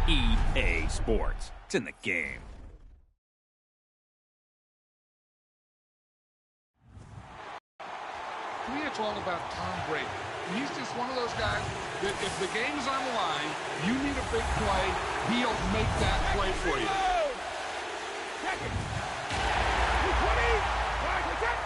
EA Sports. It's in the game. To me, it's all about Tom Brady. He's just one of those guys that if the game's on the line, you need a big play, he'll make that play for you. Check it. 220. Check.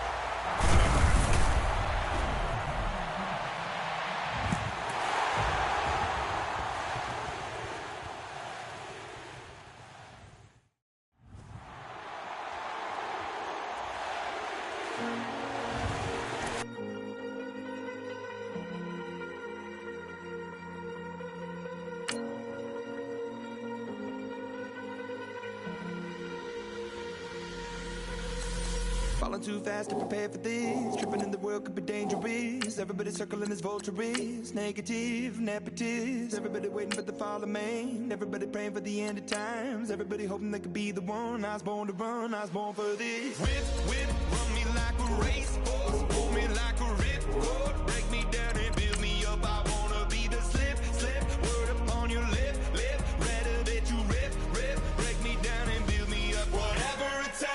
Falling too fast to prepare for this. Tripping in the world could be dangerous. Everybody circling as vultures. Negative, nepotist. Everybody waiting for the fall of man. Everybody praying for the end of times. Everybody hoping they could be the one. I was born to run, I was born for this. Whip, run me like a racehorse. Pull me like a ripcord. Break me down and build me up. I wanna be the slip. Word upon your lip. Rather that you rip. Break me down and build me up. Whatever it takes.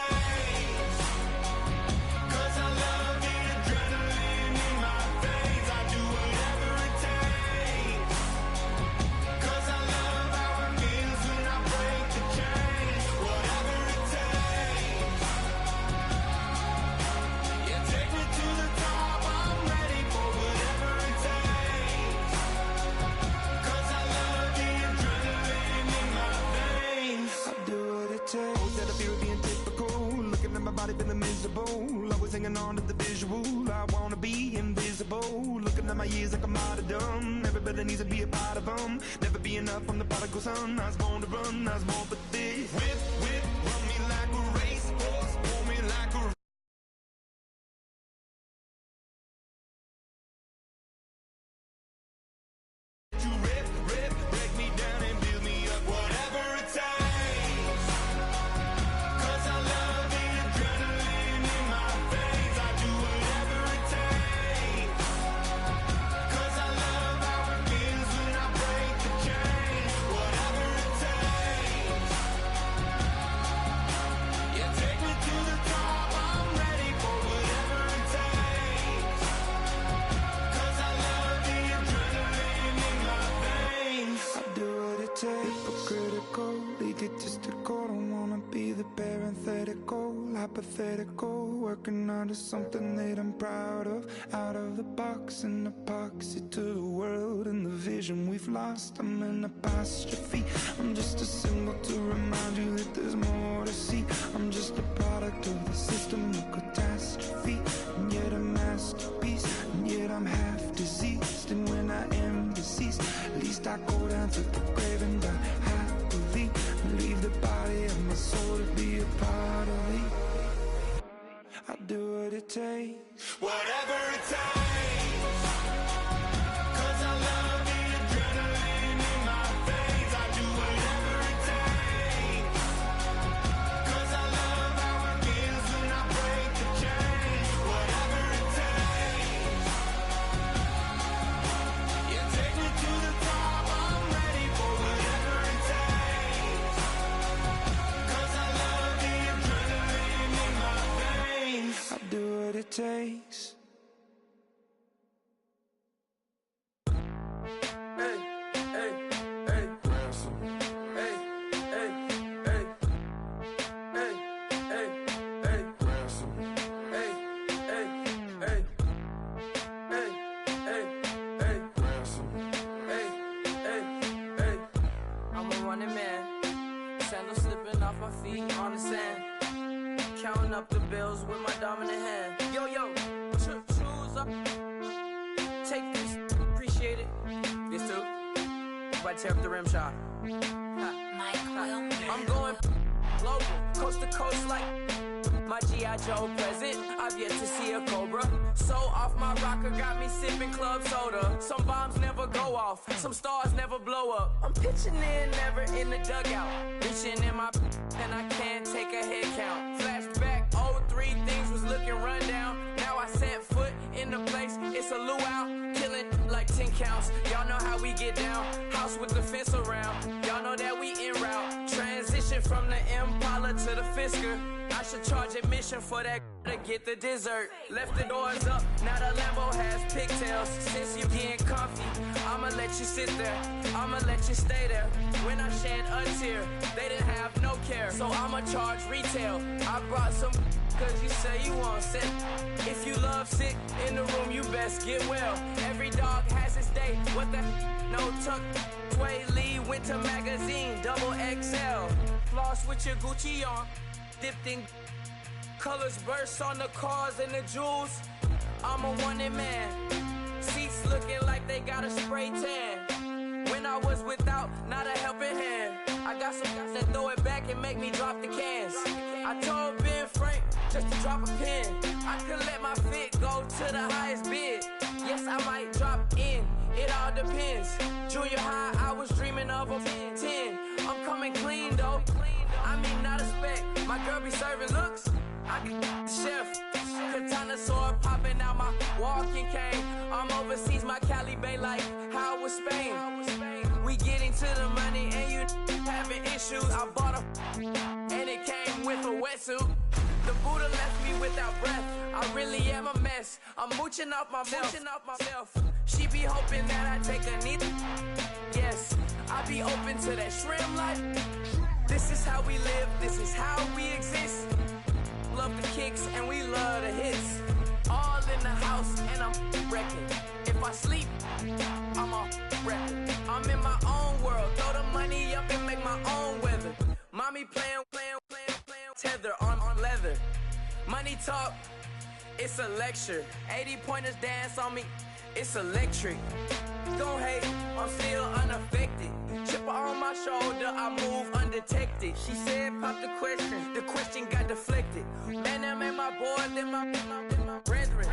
Feeling miserable, always hanging on to the visual. I wanna be invisible, looking at my years like I'm out of dumb. Everybody needs to be a part of them. Never be enough from the prodigal son. I was born to run, I was born for this. Whip, run me like a racehorse, pull me like a hypothetical, working on to something that I'm proud of. Out of the box, an epoxy to the world and the vision we've lost. I'm an apostrophe, I'm just a symbol to remind you that there's more to see. I'm just a product of the system of catastrophe, and yet a masterpiece, and yet I'm half diseased. And when I am deceased, at least I go down to the grave and die happily, and leave the body of my soul to be a part of me. I do what it takes, whatever it takes. Cause I love the adrenaline in my veins. I do whatever it takes. Cause I love how it feels when I break the chains. Whatever it takes. Yeah, take me to the top. I'm ready for whatever it takes. Cause I love the adrenaline in my veins. I do what it takes. Hey, hey, hey, ransom. Hey, hey, hey, hey, hey, hey, ransom. Hey, hey, hey, hey, hey, hey, ransom. Hey, hey, hey. I'm a running man, sandals slipping off my feet on the sand. Counting up the bills with my dominant hand. Yo, choose up. Take this, appreciate it. This too. If I tear up the rim shot. I'm going global, coast to coast like my G.I. Joe present. I've yet to see a Cobra. So off my rocker got me sipping club soda. Some bombs never go off, some stars never blow up. I'm pitching in, never in the dugout. Reaching in my and I can't take a head count. Flashback, 03, things was looking rundown. Now I set foot in the place, it's a luau. Killing like 10 counts, y'all know how we get down. House with the fence around, y'all know that we Fisker. I should charge admission for that to get the dessert. Left the doors up, now the Lambo has pigtails. Since you getting comfy, I'ma let you sit there, I'ma let you stay there. When I shed a tear, they didn't have no care, so I'ma charge retail. I brought some cause you say you want sick. If you love sick in the room, you best get well. Every dog has its day, what the no tuck. Sway Lee, Winter Magazine, double XL. Floss with your Gucci on, dipped in colors burst on the cars and the jewels. I'm a wanted man. Seats looking like they got a spray tan. When I was without, not a helping hand. I got some guys that throw it back and make me drop the cans. I told Ben Frank just to drop a pin. I could let my fit go to the highest bid. Yes, I might drop in. It all depends. Junior high, I was dreaming of a 10. I'm coming clean though. I mean, not a spec. My girl be serving looks. I can the chef. Katana sword popping out my walking cane. I'm overseas, my Cali Bay like how was Spain. We getting to the money and you having issues. I bought a and it came with a wetsuit. The Buddha left me without breath. I really am a mess. I'm mooching off myself. She be hoping that I take a knee. Yes, I be open to that shrimp life. This is how we live. This is how we exist. Love the kicks and we love the hits. All in the house and I'm wrecking. If I sleep, I'm on record. I'm in my own world. Throw the money up and make my own weather. Mommy playing tether on leather. Money talk, it's a lecture. 80 pointers dance on me, it's electric. Don't hate, I'm still unaffected. Chipper on my shoulder, I move undetected. She said pop the question got deflected. Man, them ain't my boy, then my brethren.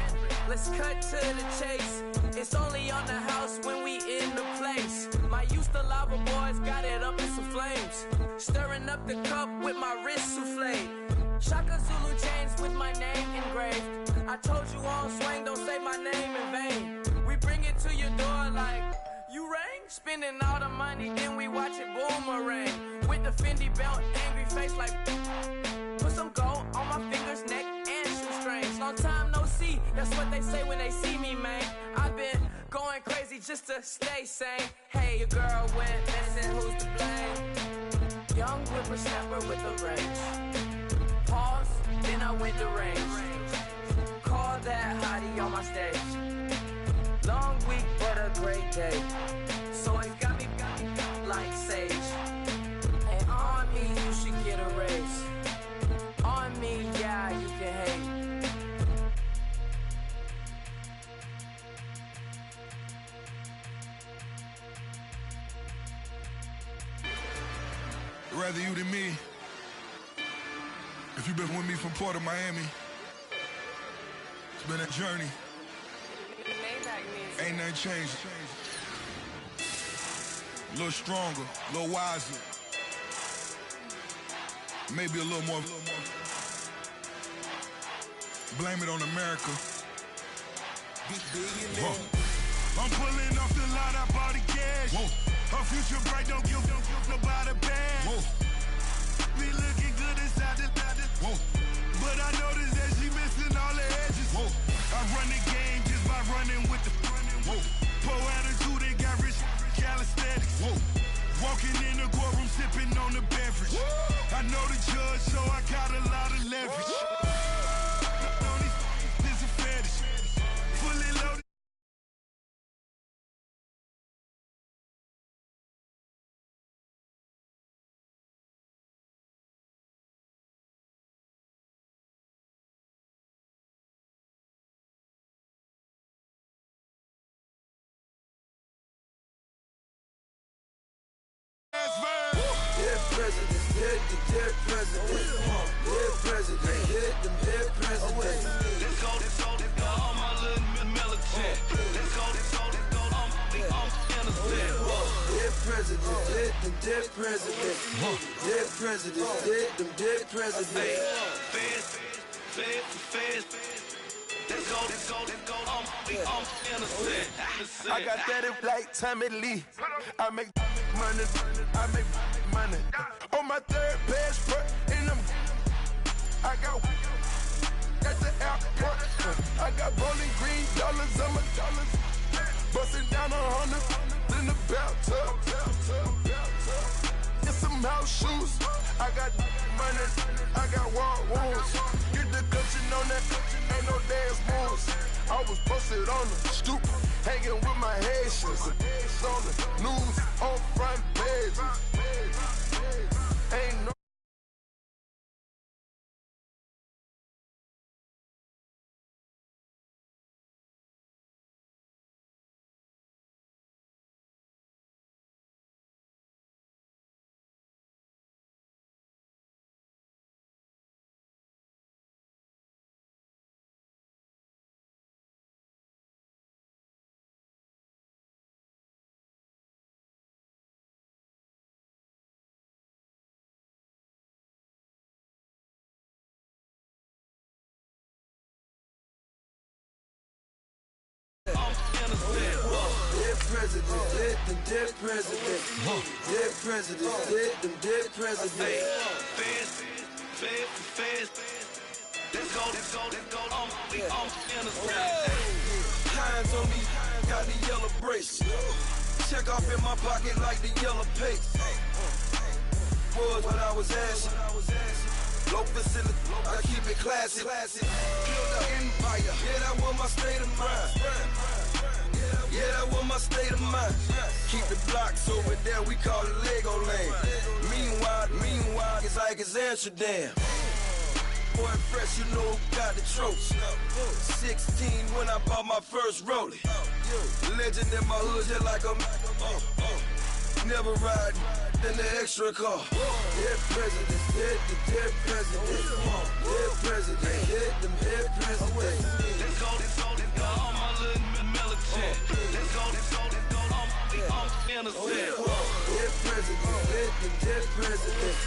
Let's cut to the chase. It's only on the house when we in the place. My used to lava boys got it up in some flames. Stirring up the cup with my wrist souffle. Shaka Zulu chains with my name engraved. I told you on swing, don't say my name in vain. We bring it to your door like, you rang? Spending all the money, then we watch it boomerang. With the Fendi belt, angry face like, put some gold on my fingers, neck, and shoestrings. Long time no see, that's what they say when they see me, man. I've been going crazy just to stay sane. Hey, your girl went missing, who's to blame? Young whippersnapper with a range. Pause, then I went to range. Call that hottie on my stage. Long week, but a great day. So it got me like sage. And on me, you should get a raise. On me, yeah, you can hate. Rather you than me. If you've been with me from Port of Miami, it's been a journey. Ain't nothing changed. A little stronger, a little wiser. Maybe a little more. Blame it on America. I'm pulling off the lot, I bought the cash. Whoa. Her future bright, don't give nobody bad. Whoa. Me looking good inside the whoa. But I noticed that she missing all the edges. Whoa. I run the game just by running with the whoa. Poor attitude, they got rich calisthenics. Whoa. Walking in the courtroom, sipping on the beverage. Whoa. I know the judge, so I got a lot of leverage. This a fetish. Fully loaded. Dear president, dear president. Let's go, all my little military. Let's go, I'm innocent. Dear president, dear president, dear president. Feds. Let's go, I'm innocent. I got that in like Tommy Lee. I make money. On my third passport, and I'm I got at the airport. I got bowling green dollars on my dollars. Busting down 100 in the bathtub. Get some house shoes. I got money. I got war wounds. Get the coaching on that. Ain't no dance moves. I was posted on the stoop, hanging with my Haitians. On the news, on front pages. Ain't no. Dead president, dead them dead president. Dead president, dead them dead president. Fast. Let's go. Hands on me, got the yellow brace. Check off in my pocket like the yellow paste. Was what I was asking. Low facility, I keep it classy. Build an empire, yeah, that was my state of mind. Yeah, that was my state of mind. Keep the blocks over there, we call it Lego land. Meanwhile, it's like it's Amsterdam. Boy, fresh, you know who got the tropes. 16 when I bought my first rollie. Legend in my hood, just like a never ride in the extra car. Dead president, dead president. Dead president, dead them dead president. Let's go. All my little militant. Let's go. I'm innocent. Dead president, dead president.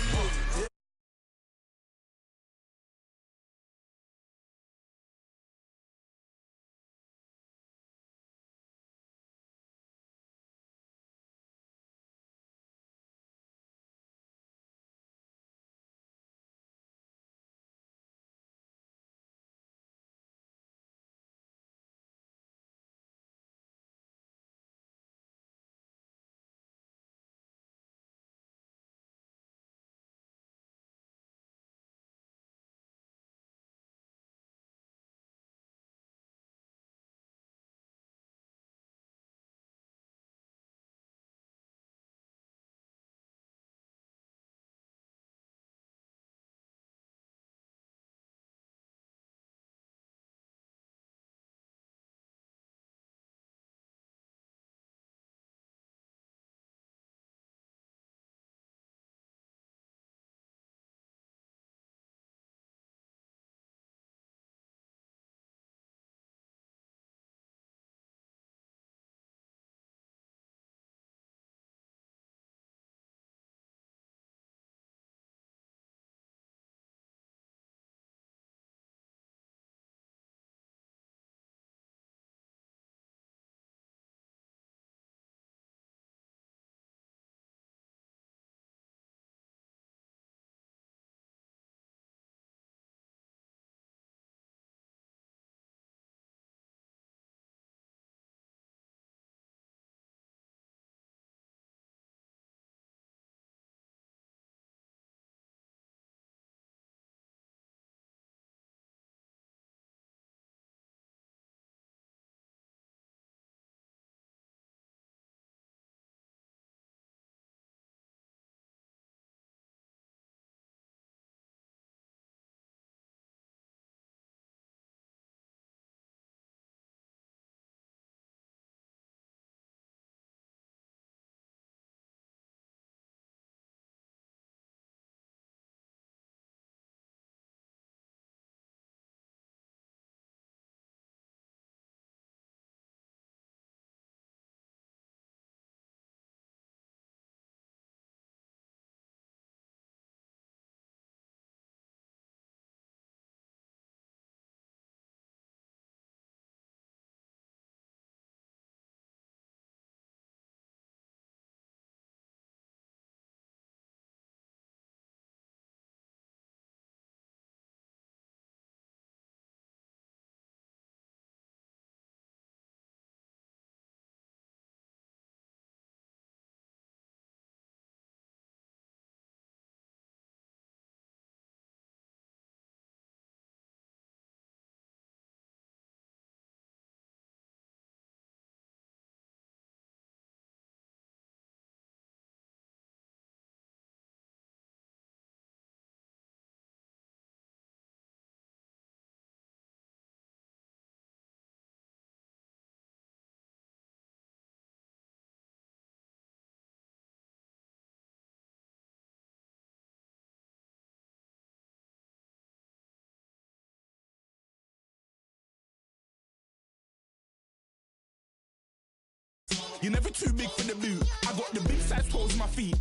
You're never too big for the boot. I got the big size toes on my feet.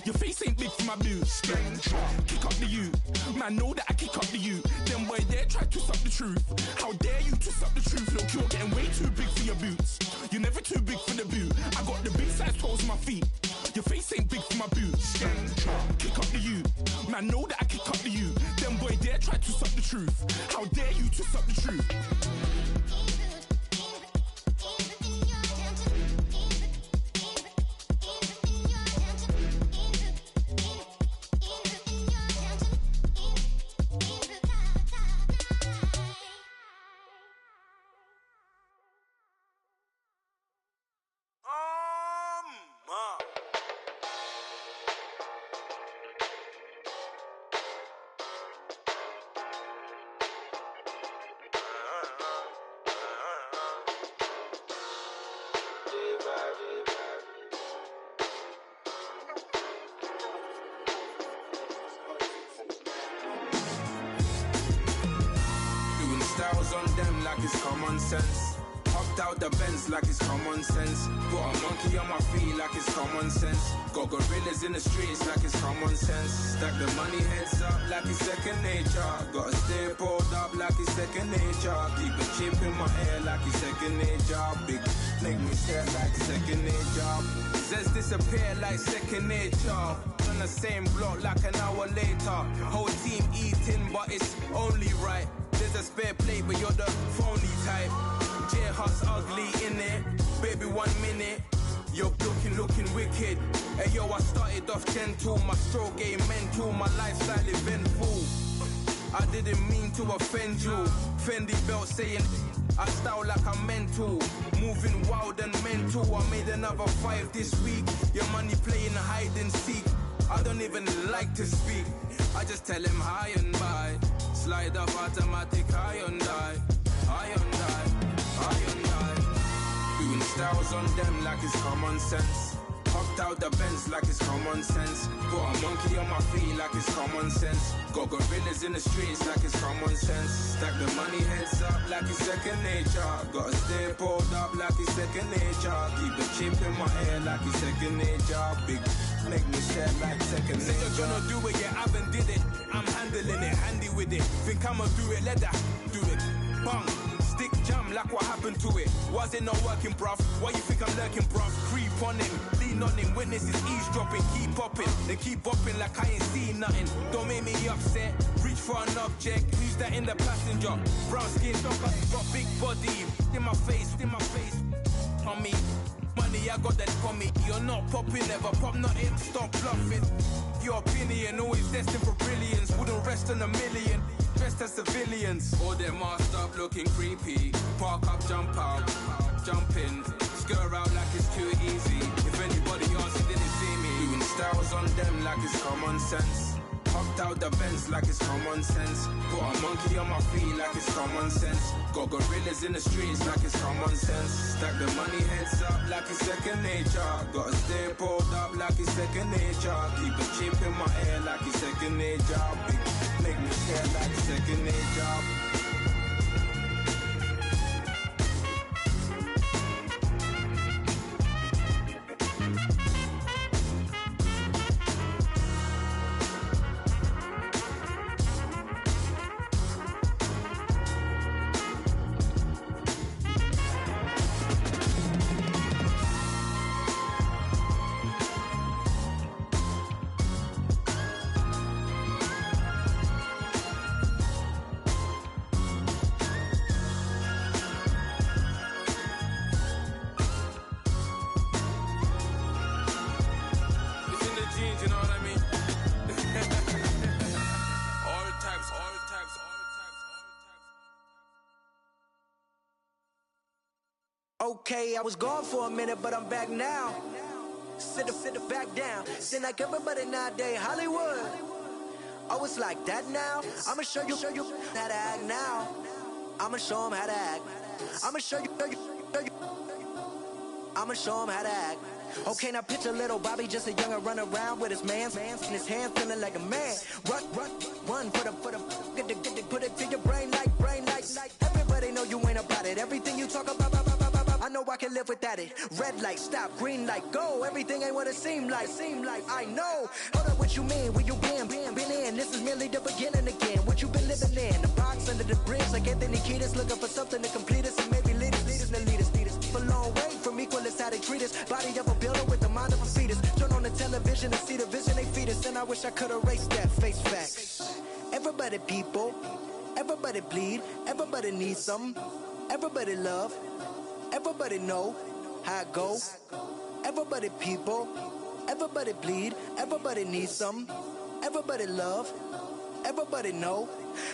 Your face ain't big for my boots. Kick up the you. Man, know that I kick up the you. Them boy there try to twist up the truth. How dare you twist up the truth? Look, you're getting way too big for your boots. You're never too big for the boot. I got the big size toes on my feet. Your face ain't big for my boots. Kick up the you. Man, know that I kick up the you. Them boy there try to twist up the truth. How dare you twist up the truth? Styles on them like it's common sense. Hopped out the Benz like it's common sense. Got a monkey on my feet like it's common sense. Got gorillas in the streets like it's common sense. Stack the money heads up like it's second nature. Gotta stay pulled up like it's second nature. Keep a chip in my ear like it's second nature. Big make me stare like second nature. Says disappear like second nature. On the same block like an hour later. Whole team eating but it's only right. There's a spare plate, but you're the phony type. J-Hut's ugly in it. Baby, 1 minute. You're looking wicked. Hey, yo, I started off gentle. My stroke game mental. My lifestyle eventful. I didn't mean to offend you. Fendi belt saying I style like I'm mental. Moving wild and mental. I made another 5 this week. Your money playing hide and seek. I don't even like to speak. I just tell him hi and bye. Slide up automatic, Hyundai. Doing styles on them like it's common sense. Hopped out the Benz like it's common sense. Got a monkey on my feet like it's common sense. Got gorillas in the streets like it's common sense. Stack the money heads up like it's second nature. Gotta stay pulled up like it's second nature. Keep a chip in my ear like it's second nature. Big make me stare like second nature. Said you're gonna do it, yeah, I haven't did it. I'm handling it, handy with it. Think I'ma do it, let that do it. Bang, stick jam like what happened to it. Was it not working, bruv? Why you think I'm lurking, bruv? Creep on him, lean on him. Witnesses eavesdropping, keep popping. They keep bopping like I ain't seen nothing. Don't make me upset. Reach for an object. Who's that in the passenger? Brown skin, got big body. In my face, on me. Money, I got that for me. You're not popping, never pop nothing. Stop bluffing. Your opinion, always destined for brilliance. Wouldn't rest on a million. Dressed as civilians. All them masked up looking creepy. Park up, jump out, jump in. Skirt out like it's too easy. If anybody else didn't see me. Doing styles on them like it's common sense. Hopped out the Benz like it's common sense. Got a monkey on my feet like it's common sense. Got gorillas in the streets like it's common sense. Stack the money heads up like it's second nature. Gotta stay pulled up like it's second nature. Keep a chip in my ear like it's second nature. Big make me stare like second nature. Okay, I was gone for a minute, but I'm back now. Sit back down. Seem like everybody nowadays, Hollywood. Oh, it's like that now? I'ma show you how to act now. I'ma show them how to act. I'ma show you. I'ma show them how to act. Okay, now picture little Bobby, just a younger run around with his man's in his hand, feeling like a man. Run for the put it to your brain like. Everybody know you ain't about it. Everything you talk about, I know I can live without it. Red light, stop, green light, go. Everything ain't what it seemed like. I know. Hold up, what you mean? Where you been in? This is merely the beginning again. What you been living in? The box under the bridge, like Anthony Kiedis, looking for something to complete us and maybe lead us. For a long way from equal is how they treat us. Body of a builder with the mind of a fetus. Turn on the television and see the vision they feed us, and I wish I could erase that. Face facts. Everybody people, everybody bleed, everybody needs some. Everybody love, everybody know how it go. Everybody people, everybody bleed, everybody needs some. Everybody love, everybody know.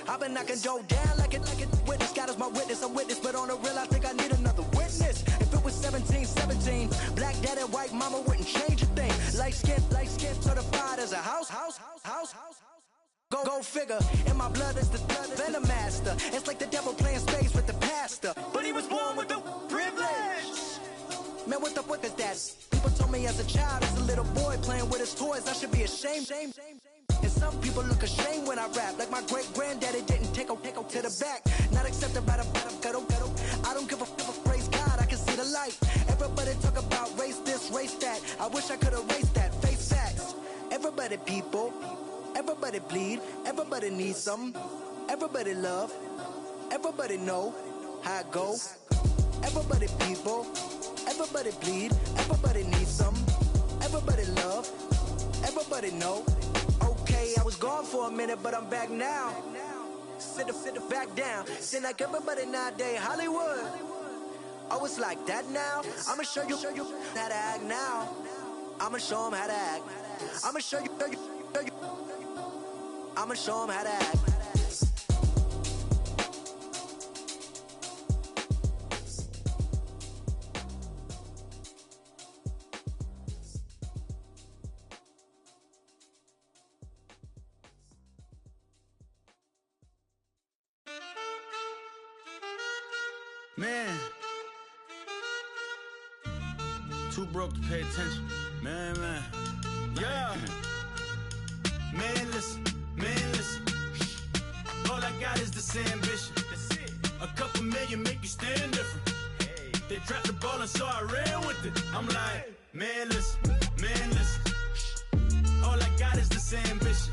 I've been knocking Joe down like it witness. God is my witness, I'm witness, but on the real I think I need another witness. If it was 17, black dad and white mama wouldn't change a thing. Light skin, certified as a house. Go figure, in my blood is the venom master. It's like the devil playing space with the pastor, but he was born with the privilege. Man, what the fuck is that? People told me as a child, as a little boy playing with his toys, I should be ashamed. And some people look ashamed when I rap, like my great-granddaddy didn't take a to the back. Not accepted by the ghetto. I don't give a praise God, I can see the light. Everybody talk about race this, race that. I wish I could erase that. Face facts. Everybody people, everybody bleed, everybody needs some. Everybody love, everybody know how it go. Everybody people, everybody bleed, everybody needs some. Everybody love, everybody know. Okay, I was gone for a minute, but I'm back now. Sit back down. Seem like everybody nowadays Hollywood. Oh, it's like that now. I'ma show you how to act now. I'ma show them how to act. I'ma show you. I'ma show them how to act. Man, too broke to pay attention. Man, yeah. Man, listen. All I got is this ambition. A couple million make you stand different. They dropped the ball and so I ran with it. I'm like, man, listen. All I got is this ambition.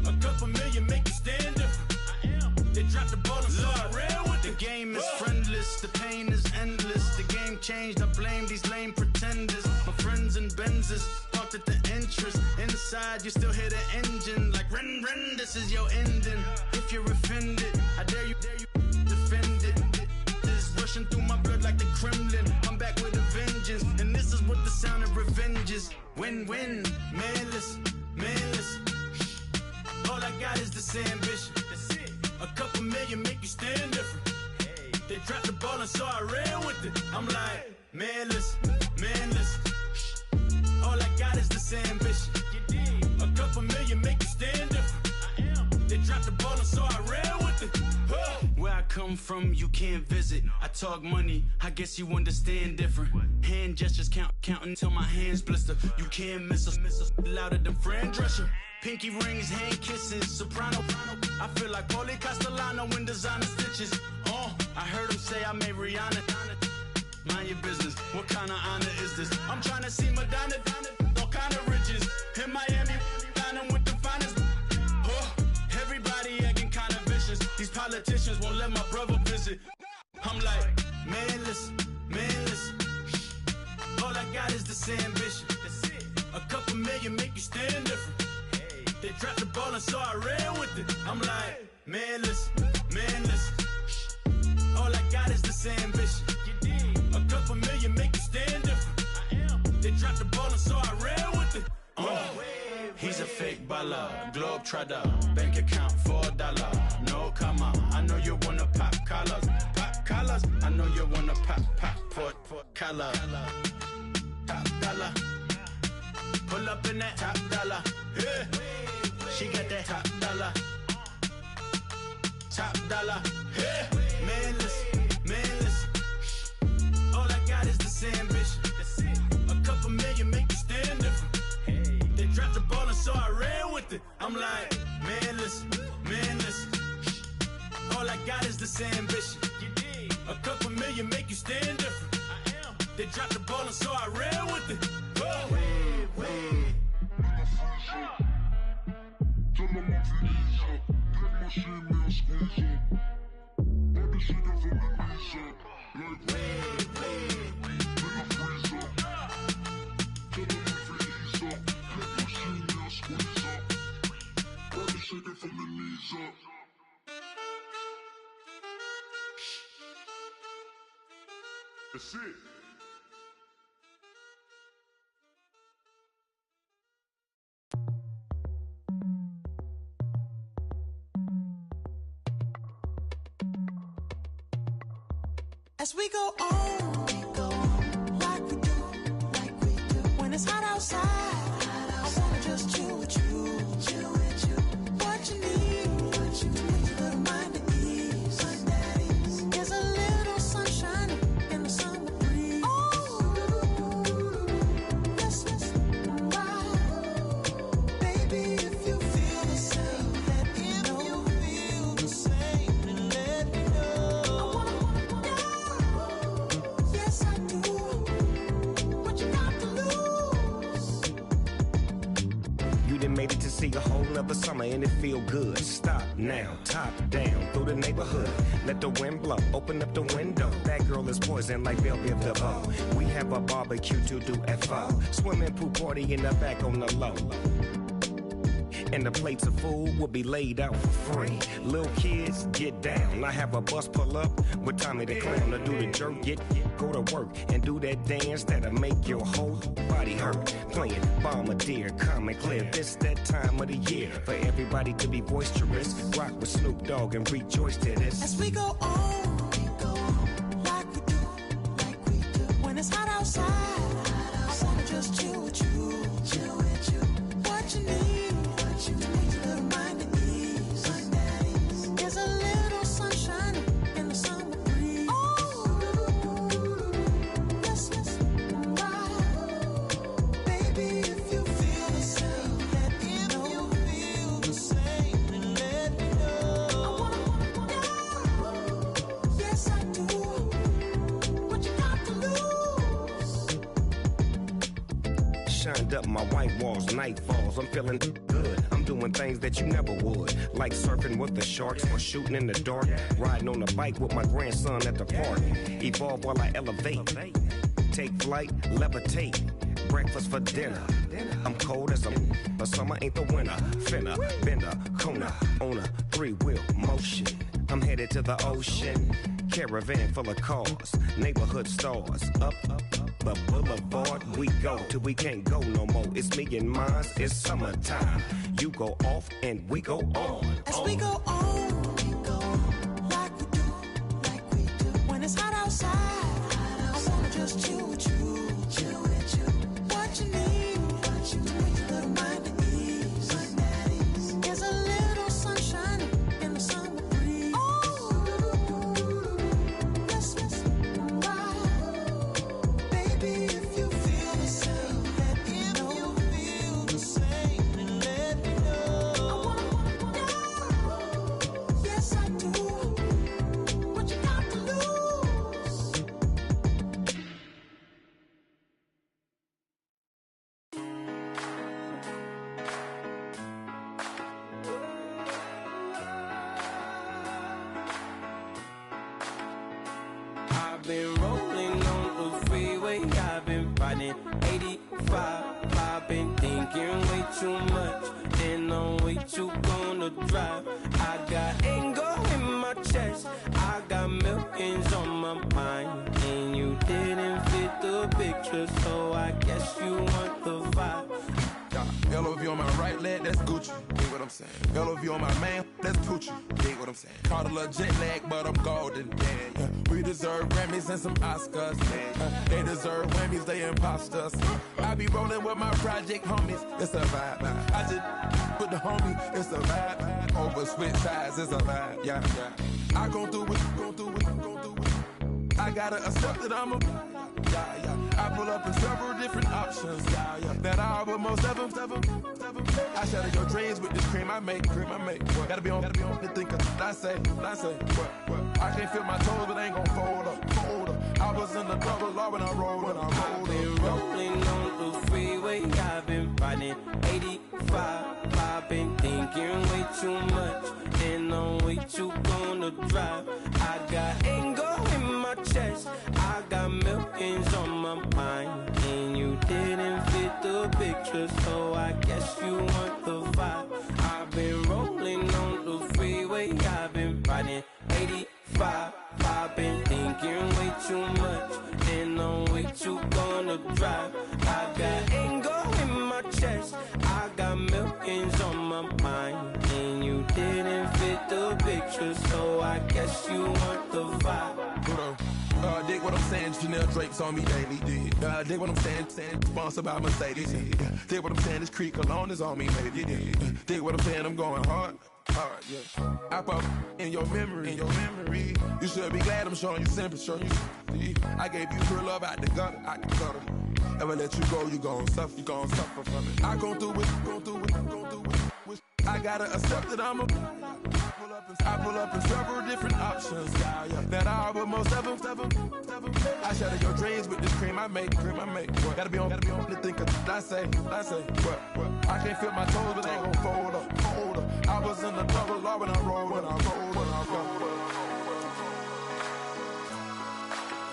A couple million make you stand different. They dropped the ball and so I ran with it. The game is friendless, the pain is endless. The game changed, I blame these lame pretenders. My friends and Benzes parked at the entrance. Inside, you still hear the engine. Like, ren, this is your ending. If you're offended, I dare you defend it. This rushing through my blood like the Kremlin. I'm back with a vengeance, and this is what the sound of revenge is. Win-win, man, listen. All I got is this ambition. A couple million make you stand different. They dropped the ball and so I ran with it. I'm like, man, listen. All I got is this ambition. A couple million make you stand different. They dropped the ball and so I ran with it. Where I come from, you can't visit. I talk money, I guess you understand different. Hand gestures counting until my hands blister. You can't miss us louder than Fran Drescher. Pinky rings, hand kisses, soprano. I feel like Paulie Castellano in designer stitches. I heard him say I made Rihanna. Mind your business, what kind of honor is this? I'm trying to see Madonna, all kind of riches. In Miami, dining with the finest. Everybody acting kind of vicious. These politicians won't let my brother visit. I'm like, man, listen. All I got is this ambition. A couple million make you stand different. They dropped the ball and so I ran with it. I'm like, man, listen. All I got is this ambition. A couple million make you stand different. They dropped the ball and so I ran with it. He's a fake baller, globe trotter, bank account $4. No comma, I know you wanna pop collars. I know you wanna pop collar. Top dollar, pull up in that top dollar. Yeah. She got that top dollar. Yeah. Man, listen. All I got is this ambition. A couple million make you stand different. They dropped the ball and so I ran with it. I'm like, man, listen. All I got is this ambition. A couple million make you stand different. They dropped the ball and so I ran with it. That's it. As we go on, like we do. When it's hot outside, I wanna just chill with you. What you need, a little mind at ease. There's a little sunshine in the summer breeze. Oh, let's ride. Baby, if you feel the same, let me know. If you feel the same, then let me know. Yes, I do. What you got to lose? You done made it to see a whole nother summer and it feel good. Stop now, top down through the neighborhood. Let the wind blow, open up the window. That girl is poison like Belleville DeVoe. We have a barbecue to do FO. Swimming pool party in the back on the low. And the plates of food will be laid out for free. Little kids, get down. I have a bus pull up with Tommy the Clown to do the jerk, go to work and do that dance that'll make your whole body hurt. Playing Bombardier, calm and clear. This that time of the year for everybody to be boisterous. Rock with Snoop Dogg and rejoice to this. As we go on, like we do. When it's hot outside, I wanna just chill with you. What you need, a little mind at ease. There's a little sunshine in the summer breeze. Oh, let's ride. Baby, if you feel the same, let me know. If you feel the same, then let me know. Yes, I do. What you got to lose? Shined up my white walls, night falls. I'm feeling good. I'm doing things that you never would, like surfing with the sharks or shooting in the dark. Riding on a bike with my grandson at the park. Evolve while I elevate. Take flight, levitate. Breakfast for dinner. I'm cold as but summer ain't the winter. Finna, bender, Kona, on a 3-wheel motion. I'm headed to the ocean. Caravan full of cars, neighborhood stars. Up the boulevard we go till we can't go no more. It's me and mine, it's summertime. You go off and we go on. As we go on, like we do. When it's hot outside, I wanna just chill with you. What you need, a little mind at ease. There's a little sunshine in the summer breeze. Oh, let's ride. Baby, if you feel the same, let me know. If you feel the same, then let me know. Yes, I do. What you got to lose? I've been rolling on the freeway, I've been riding 85. I've been thinking way too much, and I'm way too gonna drive. I got anger in my chest, I got millions on my mind, and you didn't fit the picture, so I guess you want the vibe. LOV on my right leg, that's Gucci. Dig what I'm saying? LOV on my man, that's Poochie. Dig what I'm saying? Caught a little jet lag, but I'm golden. Yeah. We deserve Grammys and some Oscars. They deserve Whammies, they imposters. I be rolling with my project homies, it's a vibe. I just with the homie, it's a vibe. Over switch sides, it's a vibe. Yeah. I gon' do it, gon' do it, gon' do it. I gotta accept that I'm a I pull up in several different options. That I will most ever. I shatter your dreams with this cream I make. What? Gotta be on the thinker. I say. What? I can't feel my toes, but I ain't gon' fold up. I was in the double law when I rolled. I've been rolling on the freeway. I've been riding 85. I've been thinking way too much, and I'm way too gonna drive. I got anger in my chest. I got millions on my mind, and you didn't fit the picture, so I guess you want the vibe. I've been rolling on the freeway. I've been riding 85. I've been thinking way too much, and I'm way too gonna drive. I got anger in my chest. I got millions on my mind, and you didn't fit the picture, so I guess you want the vibe. Dig what I'm saying, Chanel drapes on me daily. Dig what I'm saying, sponsored by Mercedes. Dig what I'm saying, this Creek Cologne is on me, baby. Dig what I'm saying, I'm going hard. Yeah. I pop in your memory, You should be glad I'm showing you sympathy. I gave you real love out the gutter, Ever let you go, you gon' suffer, from it. I gon' do it. I gotta accept that I pull up in several different options. That I but most of them. I shatter your dreams with this cream I make. Gotta be on the thinker. I say. What? I can't feel my toes, but they gon' fold up. I was in the double law when I rolled.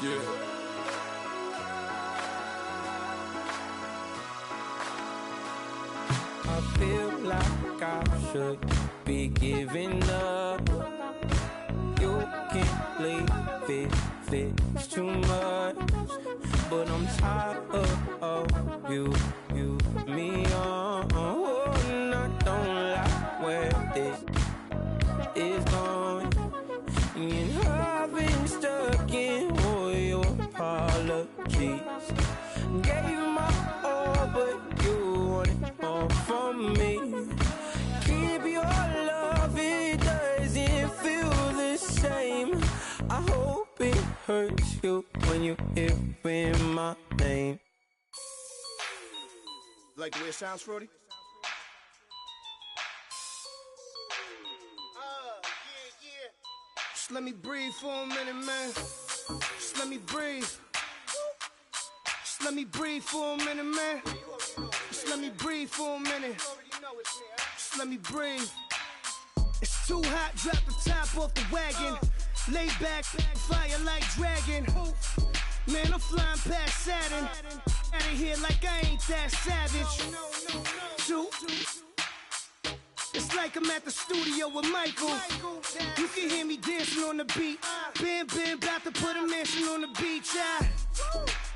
Yeah. I feel like I should be giving up. You can't leave it's too much. But I'm tired of you, me on. Oh, and I don't like where this is going. And I've been stuck in all your apologies. Gave my all, but you wanted more from me. Keep your love, it doesn't feel the same. I hope it hurts you when you hear my name. Like the way it sounds, Frody? Yeah. Just let me breathe for a minute, man. Just let me breathe. Just let me breathe for a minute, man. Just let me breathe for a minute. Just let me breathe. It's too hot, drop the top off the wagon. Lay back, fire like dragon. Man, I'm flying past Saturn. Out of here like I ain't that savage. It's like I'm at the studio with Michael. You can hear me dancing on the beat. Bam, about to put a mansion on the beach.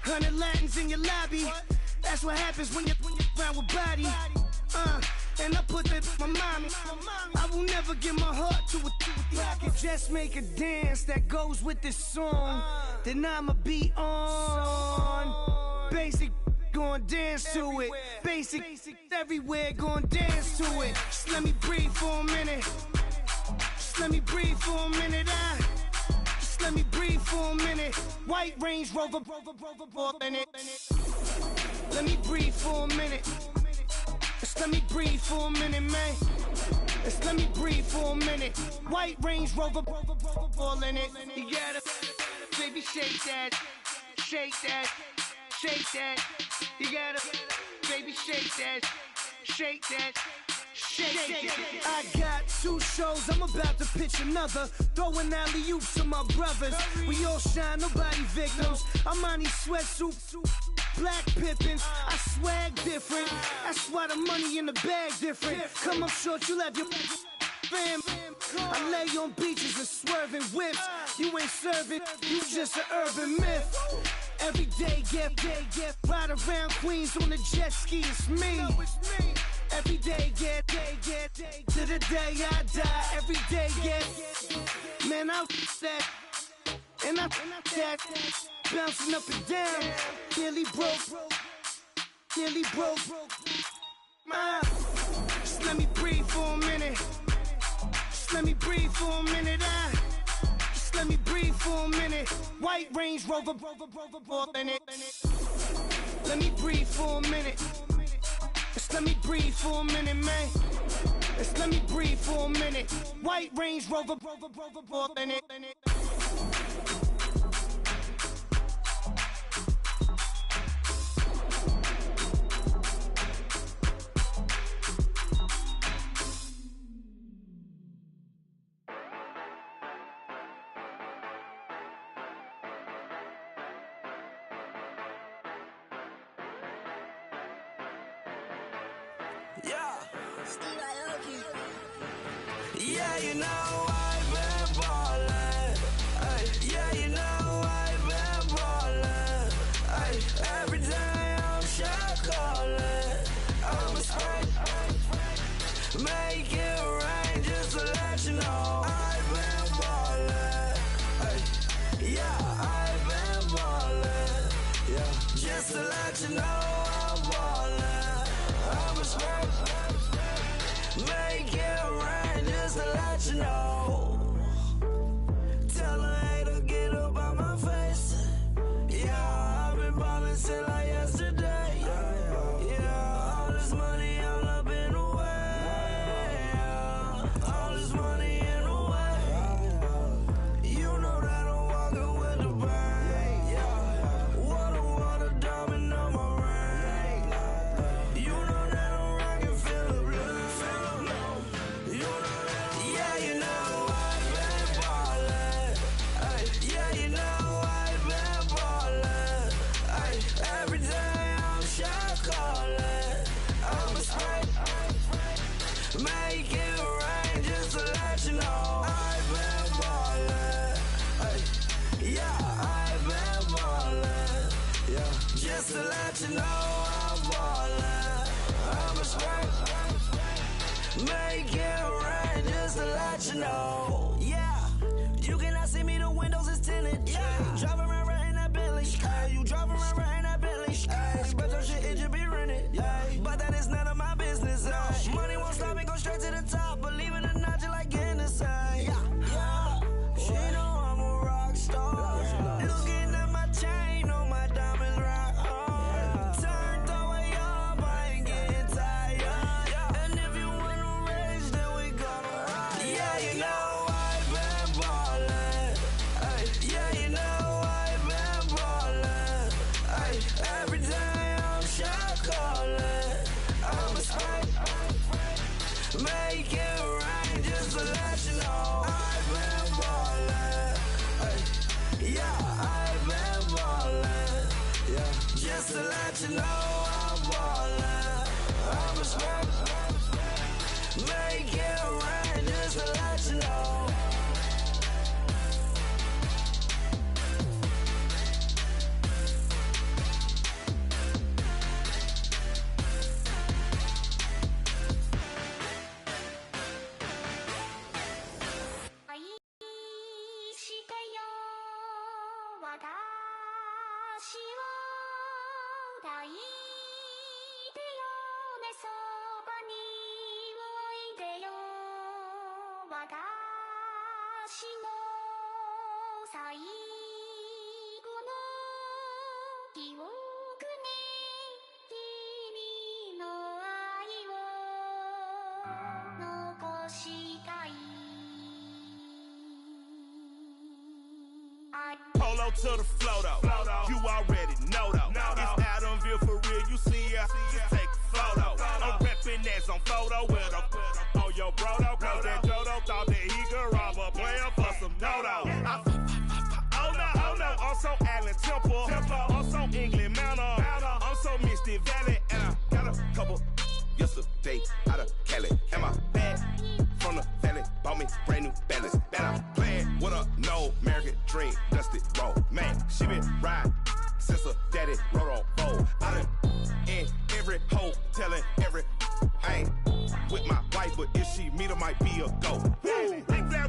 100 Latins in your lobby. That's what happens when you're around with body. And I put that my mommy. I will never give my heart to a I can just make a dance that goes with this song. Then I'ma be on. Basic, gon' dance to it. Basic, everywhere, gon' dance to it. Just let me breathe for a minute. Just let me breathe for a minute. Just let me breathe for a minute. White Range Rover, in it. Let me breathe for a minute. Just let me breathe for a minute, man. Just let me breathe for a minute. White Range Rover, ball in it. You gotta, baby, shake that, shake that, shake that. You gotta, baby, shake that, shake that. Shake. I got 2 shows, I'm about to pitch another. Throwing alley-oops to my brothers. We all shine, nobody victims. I'm on these sweatsuits, black Pippins. I swag different. That's why the money in the bag different. Come up short, you'll have your fam. I lay on beaches and swerving whips. You ain't serving, you just an urban myth. Every day, get ride around Queens on a jet ski, it's me. Every day, get to the day I die. Every day, get man, I that and I that bouncing up and down. Nearly broke. Just let me breathe for a minute. Just let me breathe for a minute. Just let me breathe for a minute. White Range Rover, in it. Let me breathe for a minute. Just let me breathe for a minute, man. Just let me breathe for a minute. White Range Rover, in it. Yeah. Yeah, you know I've been ballin'. Ay, yeah, you know I've been ballin'. Ay, every day I'm shot callin'. I'm a spray. Make it rain just to let you know I've been ballin'. Ay, yeah, I've been ballin'. Yeah, just to let you know I'm ballin'. I'm a spray. Make it rain just to let you know. Tell a hater get up on my face. Yeah, I've been ballin' since like yesterday. Yeah, all this money all up in the way. Yeah, all this money in the way. You know that I'm walking with the bang. Yeah, water, diamond on my ring. You know that I'm rockin' Philip Blue. You know that, yeah, you know I've been ballin'. Ay, yeah, you know I've been ballin'. Ay, every day I'm shot callin'. I'm a spray. Make it rain just to let you know I've been ballin'. Ay, yeah, I've been ballin'. Yeah, just to let you know I'm ballin'. I'm a spray. Make it rain just to let you know. Yeah, you cannot see me, the windows is tinted. Yeah, driving around right in that Bentley. Ay, you driving around right in that Bentley. Ay, but your shit, it just be rented. Yeah, but that is none of my business. Ay, money won't stop me, go straight to the top. Believe it or not, you like getting the same. Yeah, yeah, she know I'm a rock star. Looking at my chain, on my diamonds rock hard. Turned the way up, I ain't getting tired. And if you wanna race, then we gonna ride. Yeah, you know I've been ballin'. Ay, yeah, you know I've been ballin'. Ay, every day I'm shot callin'. I'm a spray. Make it rain just to let you know I've been ballin'. Ay, yeah, I've been ballin'. Yeah, just to let you know I'm ballin'. I'm a spray. Make it rain just to let you know. Polo to the flow though. You already know though. It's Adamville for real. You see ya, just take a photo. I'm reppin' as on photo with a on your bro though. Cause that Dodo thought that he could rob a player for some dodo. Oh no, I'm so Allen Temple. I'm so England Mountain. I'm so Mystic Valley. And I got a couple yesterday out of Cali. And my bag from the valley bought me brand new balance. And I'm playing with a no American dream, dusty road. Man, she been riding since her daddy rode on bold. I done in every hole, telling every I ain't with my wife, but if she meet her, might be a go.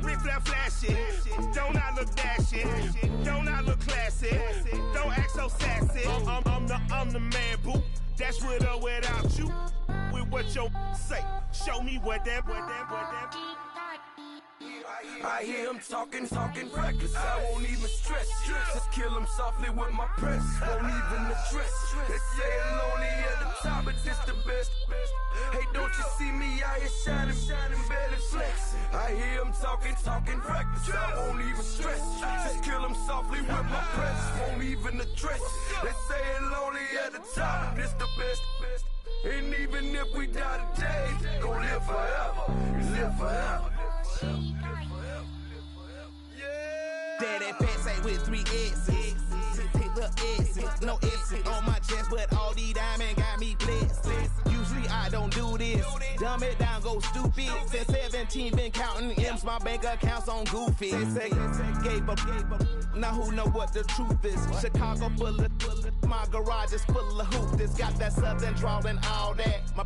Rick flat flashing. Don't I look dashing? Don't I look classy? Don't act so sassy. I'm the man, boo. That's with or without you. With what your say. Show me what that. I hear him talking reckless. I won't even stress. Just kill him softly with my press. Won't even address. They say it's lonely at the top, but this the best. Hey, don't you see me out here shining, barely flexing. I hear him talking reckless. I won't even stress. Just kill him softly with my press. Won't even address. They say it's lonely at the top, this the best. And even if we die today, gon' live forever. Live forever. Daddy pants ain't with 3 S's. The S's, no S's on my chest, but all these diamonds got me blessed. Usually I don't do this. Dumb it down, go stupid. Since 17, been counting M's, my bank accounts on Goofy. Say, gave up. Now who know what the truth is? Chicago full of my garage is full of hoopers. Got that southern drawl and all that. My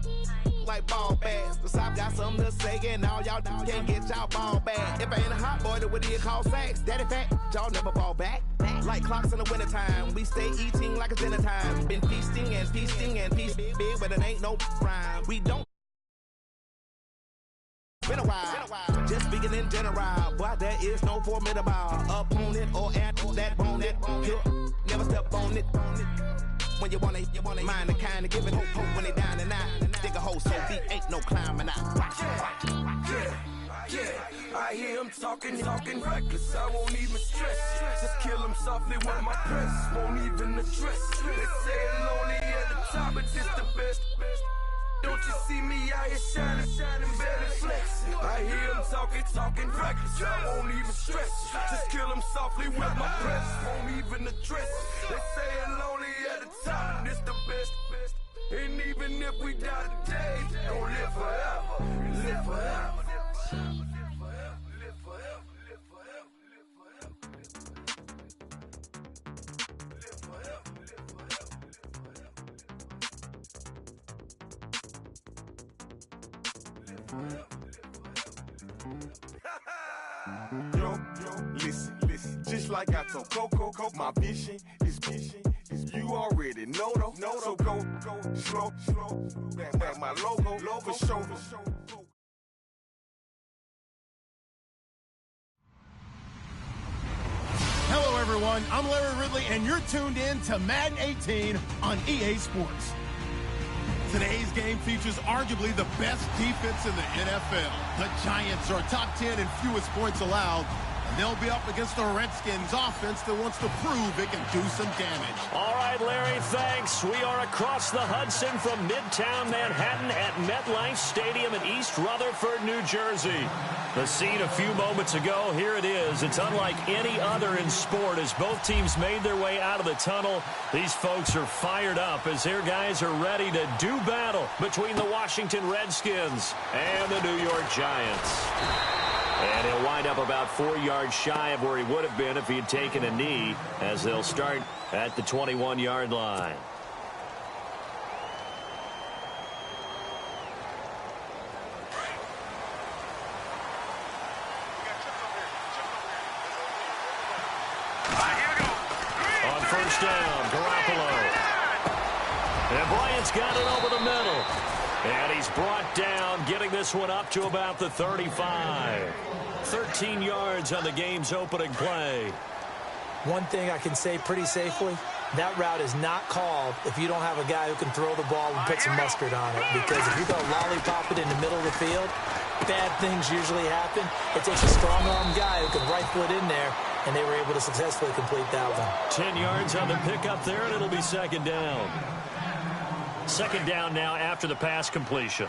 like ball bags. The South got something to say, and all y'all can't get y'all ball back. If I ain't a hot boy, then what do you call sacks? Daddy fat, y'all never fall back. Like clocks in the wintertime, we stay eating like it's dinner time. Been feasting and feasting and feasting big, but it ain't no rhyme. We don't. Been a while, just speaking in general. Boy, there is no formidable opponent or at that bone that never step on it. When you want it, mind the kind of giving hope when they down and out. Dig a hole so deep, ain't no climbing out. Yeah, I hear him talking reckless. I won't even stress. Just kill him softly with my press. Won't even address. They say it lonely at the top, but it's the best. Don't you see me out here shining, better flexing? I hear him talking reckless. I won't even stress. Just kill him softly with my press. Won't even address. They say it lonely at the top, but it's the best. And even if we die today, don't live forever. Live forever. Yo, listen, just like I told Coco, my vision is you already know though. So go slow, back my logo for show. Hello everyone, I'm Larry Ridley and you're tuned in to Madden 18 on EA Sports. Today's game features arguably the best defense in the NFL. The Giants are top 10 in fewest points allowed, and they'll be up against the Redskins offense that wants to prove it can do some damage. All right, Larry, thanks. We are across the Hudson from Midtown Manhattan at MetLife Stadium in East Rutherford, New Jersey. The scene a few moments ago, here it is. It's unlike any other in sport as both teams made their way out of the tunnel. These folks are fired up as their guys are ready to do battle between the Washington Redskins and the New York Giants. And he'll wind up about 4 yards shy of where he would have been if he had taken a knee as they'll start at the 21-yard line. On first down, Garoppolo. And Bryant's got it over the middle. And he's brought down, getting this one up to about the 35. 13 yards on the game's opening play. One thing I can say pretty safely, that route is not called if you don't have a guy who can throw the ball and put some mustard on it. Because if you go lollipop it in the middle of the field, bad things usually happen. It takes a strong-arm guy who can rifle it in there, and they were able to successfully complete that one. 10 yards on the pickup there, and it'll be second down. Second down now after the pass completion.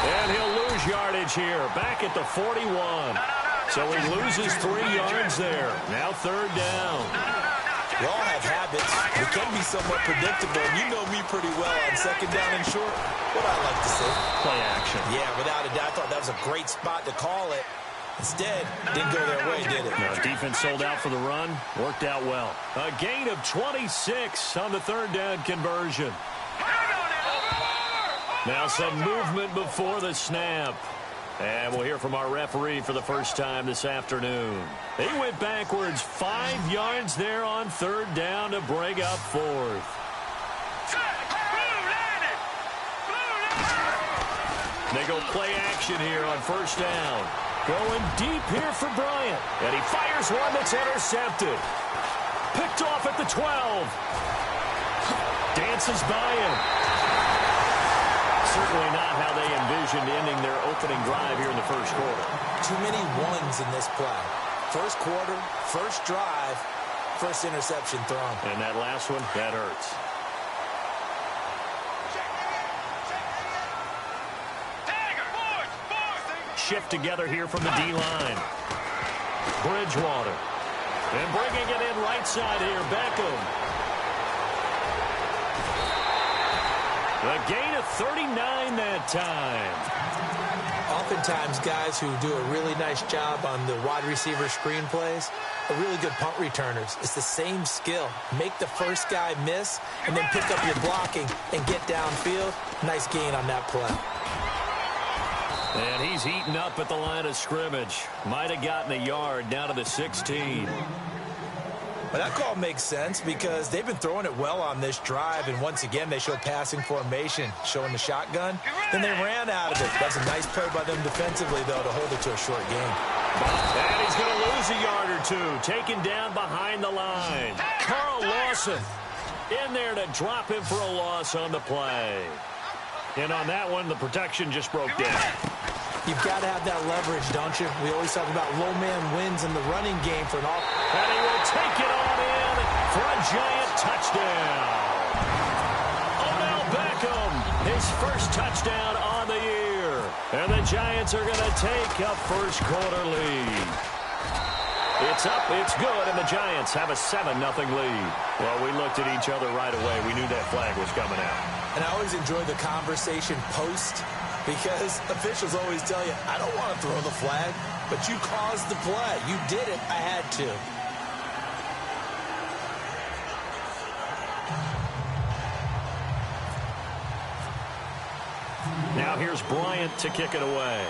And he'll lose yardage here, back at the 41. So he loses 3 yards there. Now third down. We all have habits. We can be somewhat predictable. And you know me pretty well on second down and short. What I like to say. Play action. Yeah, without a doubt. I thought that was a great spot to call it. Instead, didn't go their way, did it? No, defense sold out for the run. Worked out well. A gain of 26 on the third down conversion. Now some movement before the snap. And we'll hear from our referee for the first time this afternoon. He went backwards 5 yards there on third down to bring up fourth. They go play action here on first down. Going deep here for Bryant. And he fires one that's intercepted. Picked off at the 12. Dances by him. Certainly not how they envisioned ending their opening drive here in the first quarter. Too many ones in this play. First quarter, first drive, first interception thrown. And that last one, that hurts. Shift together here from the D-line. Bridgewater. And bringing it in right side here, Beckham. A gain of 39 that time. Oftentimes, guys who do a really nice job on the wide receiver screen plays are really good punt returners. It's the same skill. Make the first guy miss and then pick up your blocking and get downfield. Nice gain on that play. And he's eaten up at the line of scrimmage. Might have gotten a yard down to the 16. Well, that call makes sense because they've been throwing it well on this drive, and once again, they showed passing formation, showing the shotgun. Then they ran out of it. That's a nice play by them defensively, though, to hold it to a short game. And he's going to lose a yard or two, taken down behind the line. Carl Lawson in there to him for a loss on the play. And on that one, the protection just broke down. You've got to have that leverage, don't you? We always talk about low man wins in the running game for an off. And he will take it on in for a giant touchdown. Odell Beckham, his first touchdown on the year. And the Giants are going to take a first quarter lead. It's up, it's good, and the Giants have a 7-0 lead. Well, we looked at each other right away. We knew that flag was coming out. And I always enjoy the conversation post, because officials always tell you, I don't want to throw the flag, but you caused the play. You did it. I had to. Now here's Bryant to kick it away.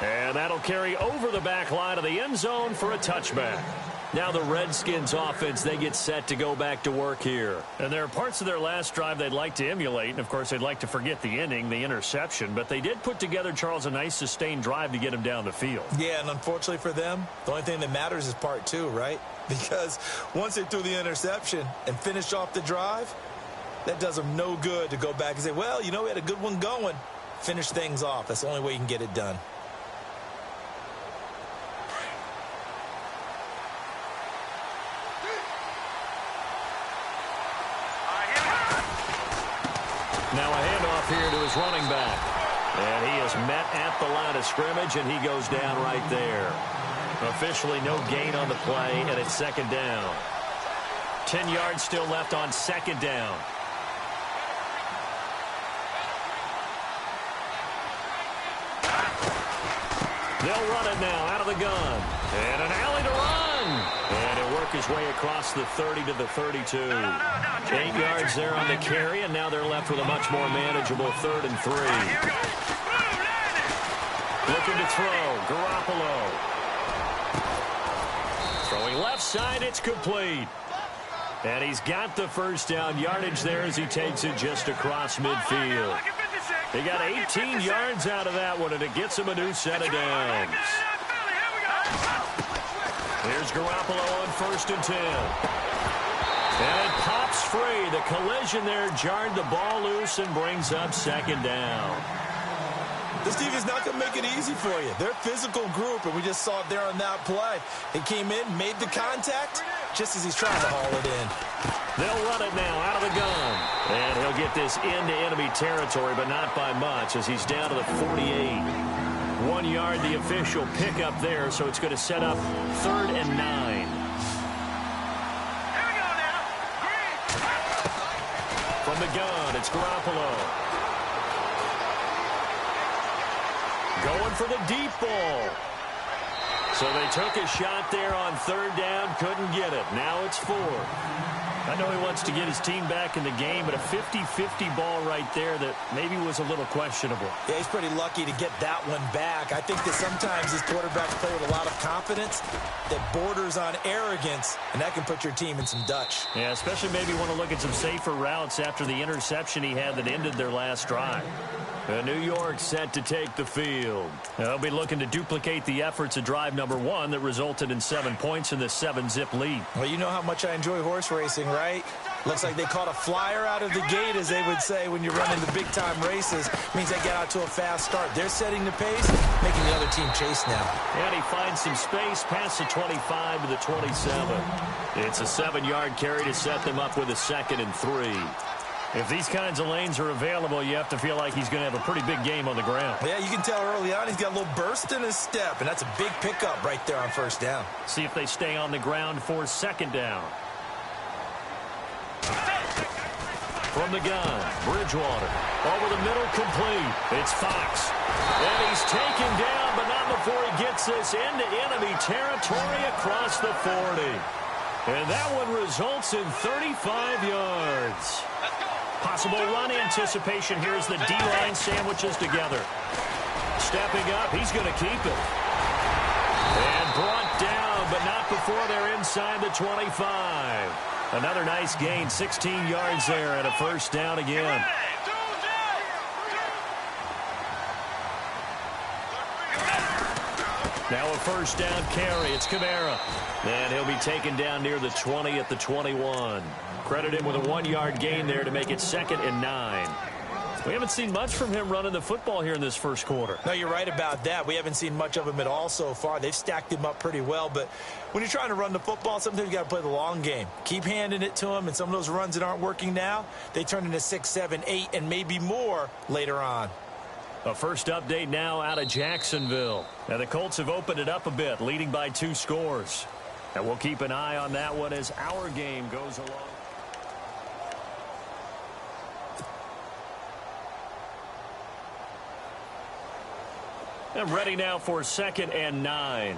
And that'll carry over the back line of the end zone for a touchback. Now the Redskins offense, they get set to go back to work here. And there are parts of their last drive they'd like to emulate. And, of course, they'd like to forget the inning, the interception. But they did put together, Charles, a nice sustained drive to get him down the field. Yeah, and unfortunately for them, the only thing that matters is part two, right? Because once they threw the interception and finished off the drive, that does them no good to go back and say, well, you know, we had a good one going. Finish things off. That's the only way you can get it done. Now a handoff here to his running back. And he is met at the line of scrimmage, and he goes down right there. Officially no gain on the play, and it's second down. 10 yards still left on second down. They'll run it now out of the gun. And an alley to run. And he'll work his way across the 30 to the 32. 8 yards there on the carry, and now they're left with a much more manageable 3rd and 3. Looking to throw. Garoppolo. Throwing left side, it's complete. And he's got the first down yardage there as he takes it just across midfield. He got 18 yards out of that one, and it gets him a new set of downs. Here's Garoppolo on 1st and 10. And it pops free. The collision there jarred the ball loose and brings up second down. This team is not going to make it easy for you. They're a physical group, and we just saw it there on that play. He came in, made the contact, just as he's trying to haul it in. They'll run it now out of the gun. And he'll get this into enemy territory, but not by much, as he's down to the 48. 1 yard, the official pickup there, so it's going to set up 3rd and 9. From the gun, it's Garoppolo. Going for the deep ball. So they took a shot there on 3rd down, couldn't get it. Now it's 4th. I know he wants to get his team back in the game, but a 50-50 ball right there that maybe was a little questionable. Yeah, he's pretty lucky to get that one back. I think that sometimes these quarterbacks play with a lot of confidence that borders on arrogance, and that can put your team in some Dutch. Yeah, especially maybe want to look at some safer routes after the interception he had that ended their last drive. New York set to take the field. They'll be looking to duplicate the efforts of drive number 1 that resulted in 7 points in the 7-zip lead. Well, you know how much I enjoy horse racing, right? Looks like they caught a flyer out of the gate, as they would say when you're running the big-time races. Means they get out to a fast start. They're setting the pace, making the other team chase now. And he finds some space past the 25 to the 27. It's a 7-yard carry to set them up with a 2nd and 3. If these kinds of lanes are available, you have to feel like he's going to have a pretty big game on the ground. Yeah, you can tell early on he's got a little burst in his step, and that's a big pickup right there on first down. See if they stay on the ground for second down. From the gun, Bridgewater. Over the middle, complete. It's Fox. And he's taken down, but not before he gets this into enemy territory across the 40. And that one results in 35 yards. Possible run anticipation here as the D-line sandwiches together. Stepping up, he's going to keep it. And brought down, but not before they're inside the 25. Another nice gain, 16 yards there, and a first down again. Now a first down carry. It's Kamara. And he'll be taken down near the 20 at the 21. Credit him with a 1-yard gain there to make it 2nd and 9. We haven't seen much from him running the football here in this first quarter. No, you're right about that. We haven't seen much of him at all so far. They've stacked him up pretty well, but when you're trying to run the football, sometimes you got to play the long game. Keep handing it to him, and some of those runs that aren't working now, they turn into 6, 7, 8, and maybe more later on. A first update now out of Jacksonville. Now the Colts have opened it up a bit, leading by 2 scores. And we'll keep an eye on that one as our game goes along. And ready now for 2nd and 9.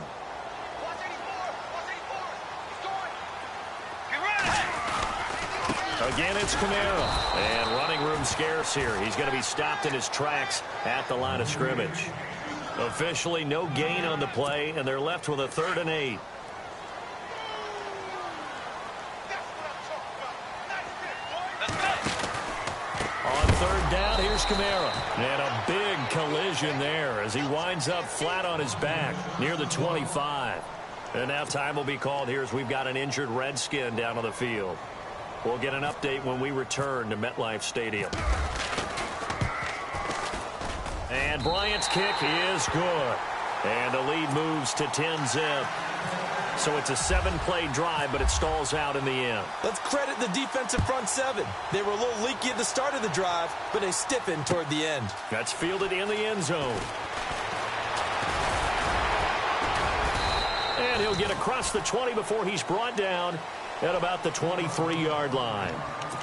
Again, it's Kamara. And running room scarce here. He's going to be stopped in his tracks at the line of scrimmage. Officially, no gain on the play, and they're left with a 3rd and 8. On 3rd down, here's Kamara. And a big collision there as he winds up flat on his back near the 25. And now time will be called here as we've got an injured Redskin down on the field. We'll get an update when we return to MetLife Stadium. And Bryant's kick is good. And the lead moves to 10-zip. So it's a 7-play drive, but it stalls out in the end. Let's credit the defensive front 7. They were a little leaky at the start of the drive, but they stiffened toward the end. That's fielded in the end zone. And he'll get across the 20 before he's brought down at about the 23-yard line.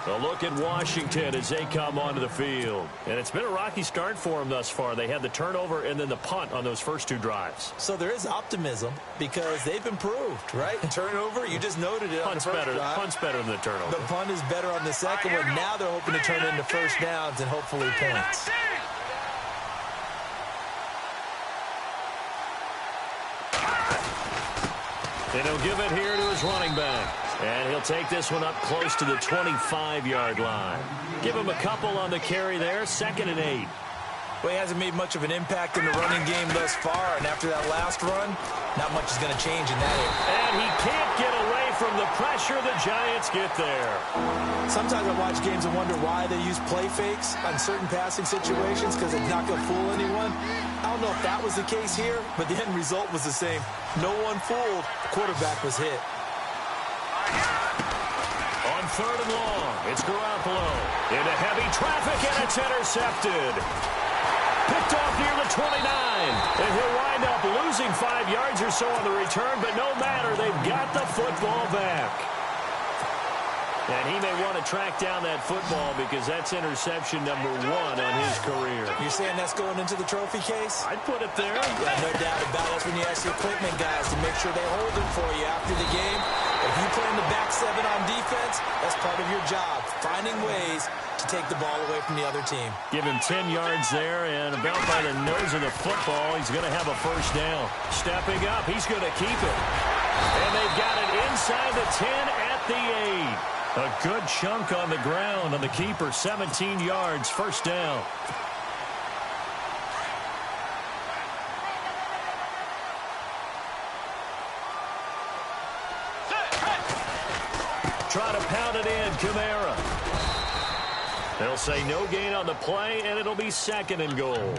A look at Washington as they come onto the field. And it's been a rocky start for them thus far. They had the turnover and then the punt on those first 2 drives. So there is optimism because they've improved, right? Turnover, you just noted it. Punt's better than the turnover. The punt is better on the second one. Now they're hoping to turn into first downs and hopefully points. And he'll give it here to his running back. And he'll take this one up close to the 25-yard line. Give him a couple on the carry there, 2nd and 8. Well, he hasn't made much of an impact in the running game thus far, and after that last run, not much is going to change in that area. And he can't get away from the pressure. The Giants get there. Sometimes I watch games and wonder why they use play fakes on certain passing situations because it's not going to fool anyone. I don't know if that was the case here, but the end result was the same. No one fooled. The quarterback was hit. On 3rd and long, it's Garoppolo into heavy traffic, and it's intercepted. Picked off near the 29, and he'll wind up losing 5 yards or so on the return, but no matter, they've got the football back. And he may want to track down that football because that's interception number 1 on his career. You're saying that's going into the trophy case? I'd put it there. Yeah, no doubt about it. That's when you ask the equipment guys to make sure they hold it for you after the game. If you play in the back 7 on defense, that's part of your job, finding ways to take the ball away from the other team. Give him 10 yards there, and about by the nose of the football, he's going to have a first down. Stepping up, he's going to keep it. And they've got it inside the 10 at the 8. A good chunk on the ground on the keeper, 17 yards, first down. Try to pound it in, Kamara. They'll say no gain on the play, and it'll be 2nd and goal.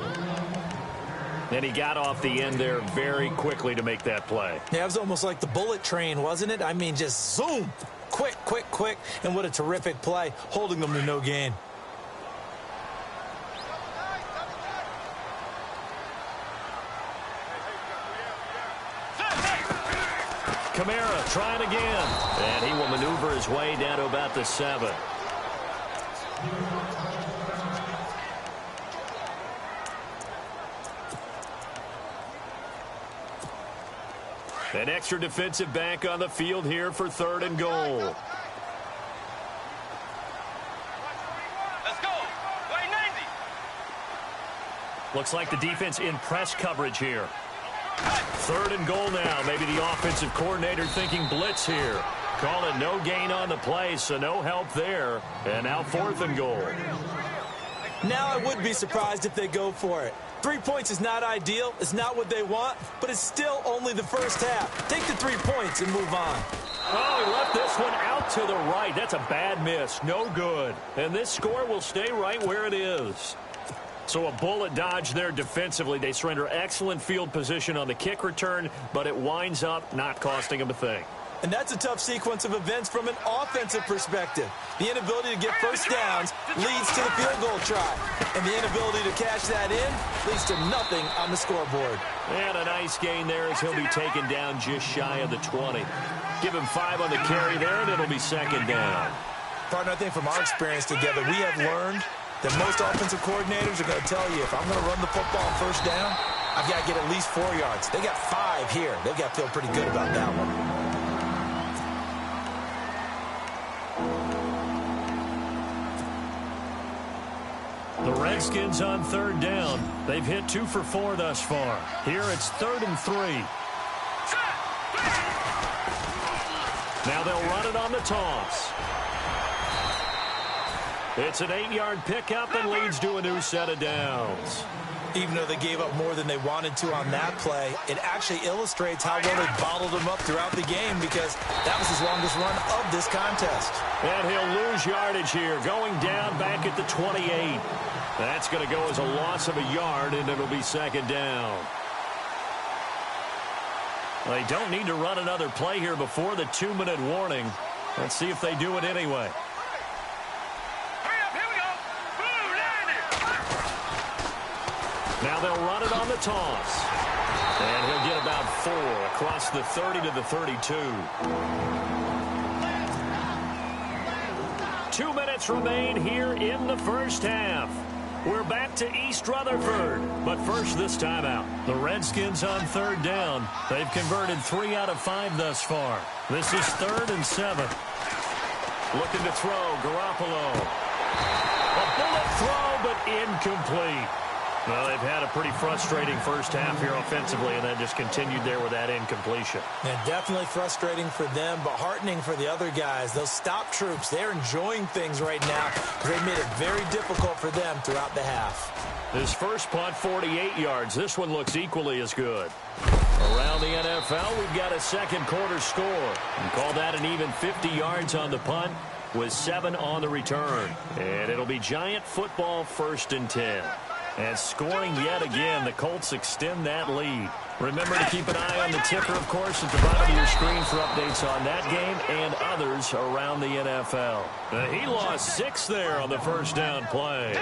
And he got off the end there very quickly to make that play. Yeah, it was almost like the bullet train, wasn't it? I mean, just zoom. quick, and what a terrific play, holding them to no gain. Kamara trying again, and he will maneuver his way down to about the 7. An extra defensive back on the field here for 3rd and goal. Let's go. Way 90. Looks like the defense in press coverage here. 3rd and goal now. Maybe the offensive coordinator thinking blitz here. Call it no gain on the play, so no help there. And now 4th and goal. Now I would be surprised if they go for it. 3 points is not ideal. It's not what they want, but it's still only the first half. Take the 3 points and move on. Oh, he left this one out to the right. That's a bad miss. No good. And this score will stay right where it is. So a bullet dodge there defensively. They surrender excellent field position on the kick return, but it winds up not costing them a thing. And that's a tough sequence of events from an offensive perspective. The inability to get first downs leads to the field goal try. And the inability to cash that in leads to nothing on the scoreboard. And a nice gain there as he'll be taken down just shy of the 20. Give him 5 on the carry there, and it'll be 2nd down. Partner, I think from our experience together, we have learned that most offensive coordinators are going to tell you, if I'm going to run the football on first down, I've got to get at least 4 yards. They got 5 here. They've got to feel pretty good about that one. The Redskins on 3rd down. They've hit 2 for 4 thus far. Here it's 3rd and 3. Now they'll run it on the toss. It's an 8-yard pickup and leads to a new set of downs. Even though they gave up more than they wanted to on that play, it actually illustrates how well they bottled them up throughout the game, because that was his longest run of this contest. And he'll lose yardage here, going down back at the 28. That's going to go as a loss of a yard, and it'll be 2nd down. They don't need to run another play here before the 2-minute warning. Let's see if they do it anyway. Now they'll run it on the toss. And he'll get about 4 across the 30 to the 32. 2 minutes remain here in the first half. We're back to East Rutherford. But first, this timeout. The Redskins on 3rd down. They've converted 3 out of 5 thus far. This is 3rd and 7. Looking to throw, Garoppolo. A bullet throw, but incomplete. Well, they've had a pretty frustrating first half here offensively, and then just continued there with that incompletion. And definitely frustrating for them, but heartening for the other guys. Those stop troops, they're enjoying things right now because they made it very difficult for them throughout the half. His first punt, 48 yards. This one looks equally as good. Around the NFL, we've got a second quarter score. And call that an even 50 yards on the punt with 7 on the return. And it'll be Giant football, 1st and 10. And scoring yet again, the Colts extend that lead. Remember to keep an eye on the ticker, of course, at the bottom of your screen for updates on that game and others around the NFL. He lost 6 there on the first down play.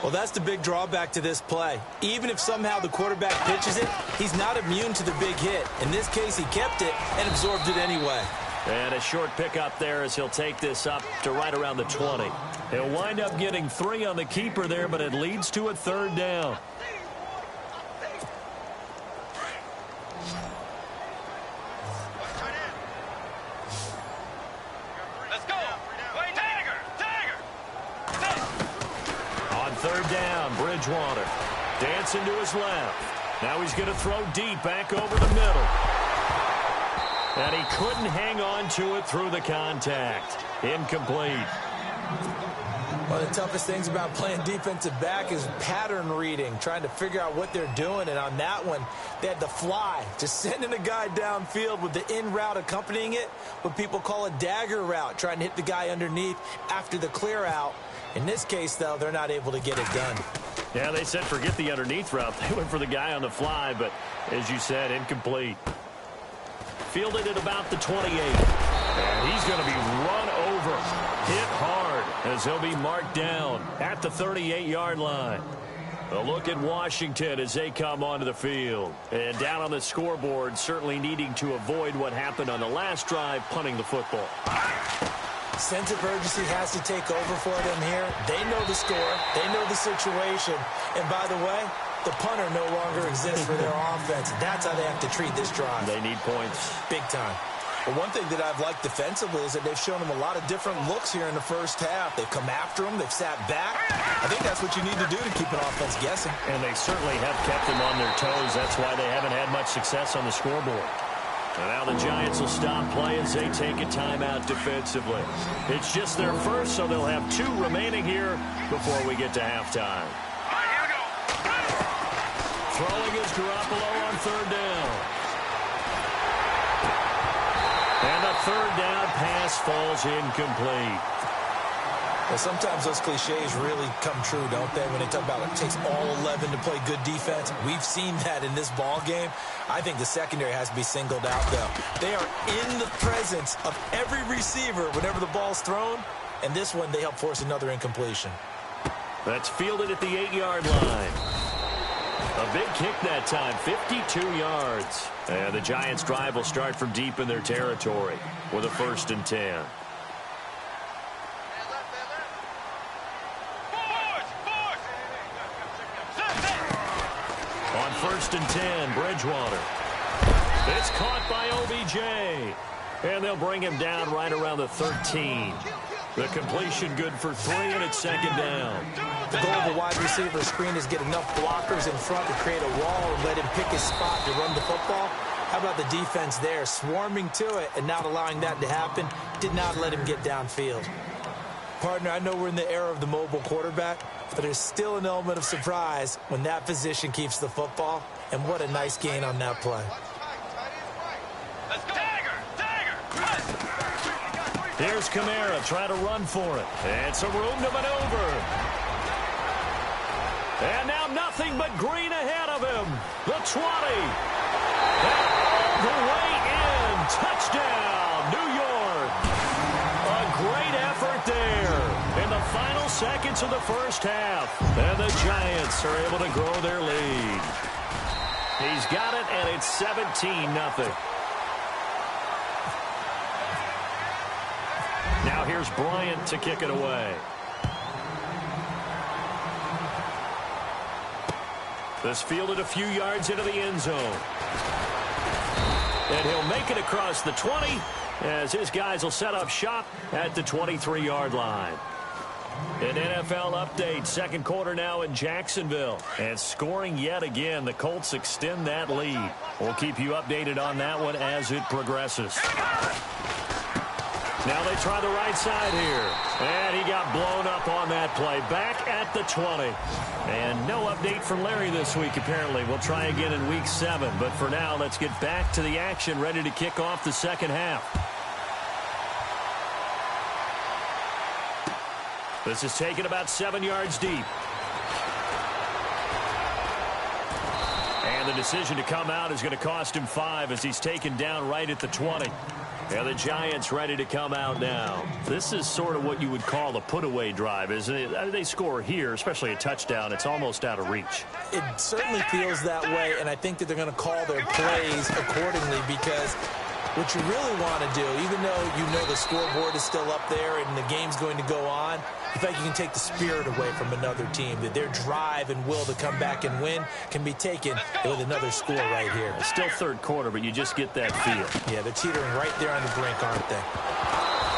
Well, that's the big drawback to this play. Even if somehow the quarterback pitches it, he's not immune to the big hit. In this case, he kept it and absorbed it anyway. And a short pickup there as he'll take this up to right around the 20. He'll wind up getting 3 on the keeper there, but it leads to a 3rd down. Let's go. Wait, Tiger. On 3rd down, Bridgewater. Dancing to his left. Now he's going to throw deep back over the middle. And he couldn't hang on to it through the contact. Incomplete. One of the toughest things about playing defensive back is pattern reading, trying to figure out what they're doing. And on that one, they had the fly, just sending a guy downfield with the in route accompanying it, what people call a dagger route, trying to hit the guy underneath after the clear out. In this case, though, they're not able to get it done. Yeah, they said forget the underneath route. They went for the guy on the fly, but as you said, incomplete. Fielded at about the 28. And he's going to be run over, hit hard, as he'll be marked down at the 38-yard line. A look at Washington as they come onto the field. And down on the scoreboard, certainly needing to avoid what happened on the last drive, punting the football. Sense of urgency has to take over for them here. They know the score. They know the situation. And by the way, the punter no longer exists for their offense. That's how they have to treat this drive. They need points. Big time. Well, one thing that I've liked defensively is that they've shown them a lot of different looks here in the first half. They've come after them. They've sat back. I think that's what you need to do to keep an offense guessing. And they certainly have kept them on their toes. That's why they haven't had much success on the scoreboard. And now the Giants will stop play as they take a timeout defensively. It's just their first, so they'll have 2 remaining here before we get to halftime. Throwing is Garoppolo on third down. And a third down pass falls incomplete. Well, sometimes those cliches really come true, don't they? When they talk about it takes all 11 to play good defense. We've seen that in this ball game. I think the secondary has to be singled out, though. They are in the presence of every receiver whenever the ball's thrown. And this one, they help force another incompletion. That's fielded at the 8-yard line. A big kick that time, 52 yards. And the Giants' drive will start from deep in their territory with a 1st and 10. On 1st and 10, Bridgewater. It's caught by OBJ. And they'll bring him down right around the 13. The completion good for 3, and it's 2nd down. The goal of a wide receiver screen is get enough blockers in front to create a wall and let him pick his spot to run the football. How about the defense there, swarming to it and not allowing that to happen? Did not let him get downfield. Partner, I know we're in the era of the mobile quarterback, but there's still an element of surprise when that position keeps the football. And what a nice gain on that play. Here's Kamara trying to run for it. And some room to maneuver. And now nothing but green ahead of him. The 20. And all the way in. Touchdown, New York. A great effort there in the final seconds of the first half. And the Giants are able to grow their lead. He's got it, and it's 17-0. Now here's Bryant to kick it away. This fielded a few yards into the end zone. And he'll make it across the 20 as his guys will set up shop at the 23-yard line. An NFL update, 2nd quarter now in Jacksonville. And scoring yet again, the Colts extend that lead. We'll keep you updated on that one as it progresses. Now they try the right side here. And he got blown up on that play. Back at the 20. And no update from Larry this week, apparently. We'll try again in week 7. But for now, let's get back to the action, ready to kick off the second half. This is taken about 7 yards deep. And the decision to come out is going to cost him 5 as he's taken down right at the 20. And the Giants ready to come out now. This is sort of what you would call the put-away drive, isn't it? They score here, especially a touchdown. It's almost out of reach. It certainly feels that way, and I think that they're going to call their plays accordingly because what you really want to do, even though you know the scoreboard is still up there and the game's going to go on, in fact, you can take the spirit away from another team, that their drive and will to come back and win can be taken with another score right here. It's still 3rd quarter, but you just get that feel. Yeah, they're teetering right there on the brink, aren't they?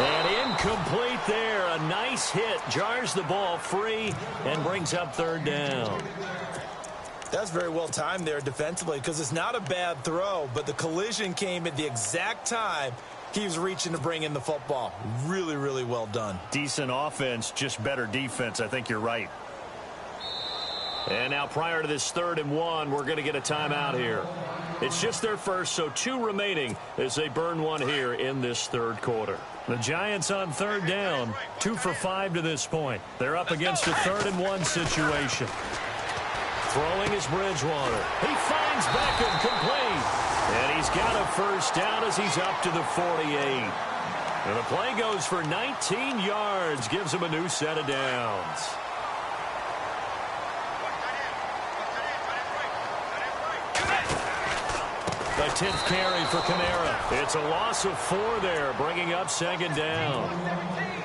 And incomplete there. A nice hit. Jars the ball free and brings up 3rd down. That's very well timed there defensively because it's not a bad throw, but the collision came at the exact time he was reaching to bring in the football. Really, really well done. Decent offense, just better defense. I think you're right. And now prior to this 3rd and 1, we're going to get a timeout here. It's just their first, so 2 remaining as they burn one here in this 3rd quarter. The Giants on 3rd down, 2 for 5 to this point. They're up against a 3rd and 1 situation. Throwing is Bridgewater. He finds Beckham complete. And he's got a 1st down as he's up to the 48. And the play goes for 19 yards, gives him a new set of downs. The 10th carry for Kamara. It's a loss of 4 there, bringing up second down.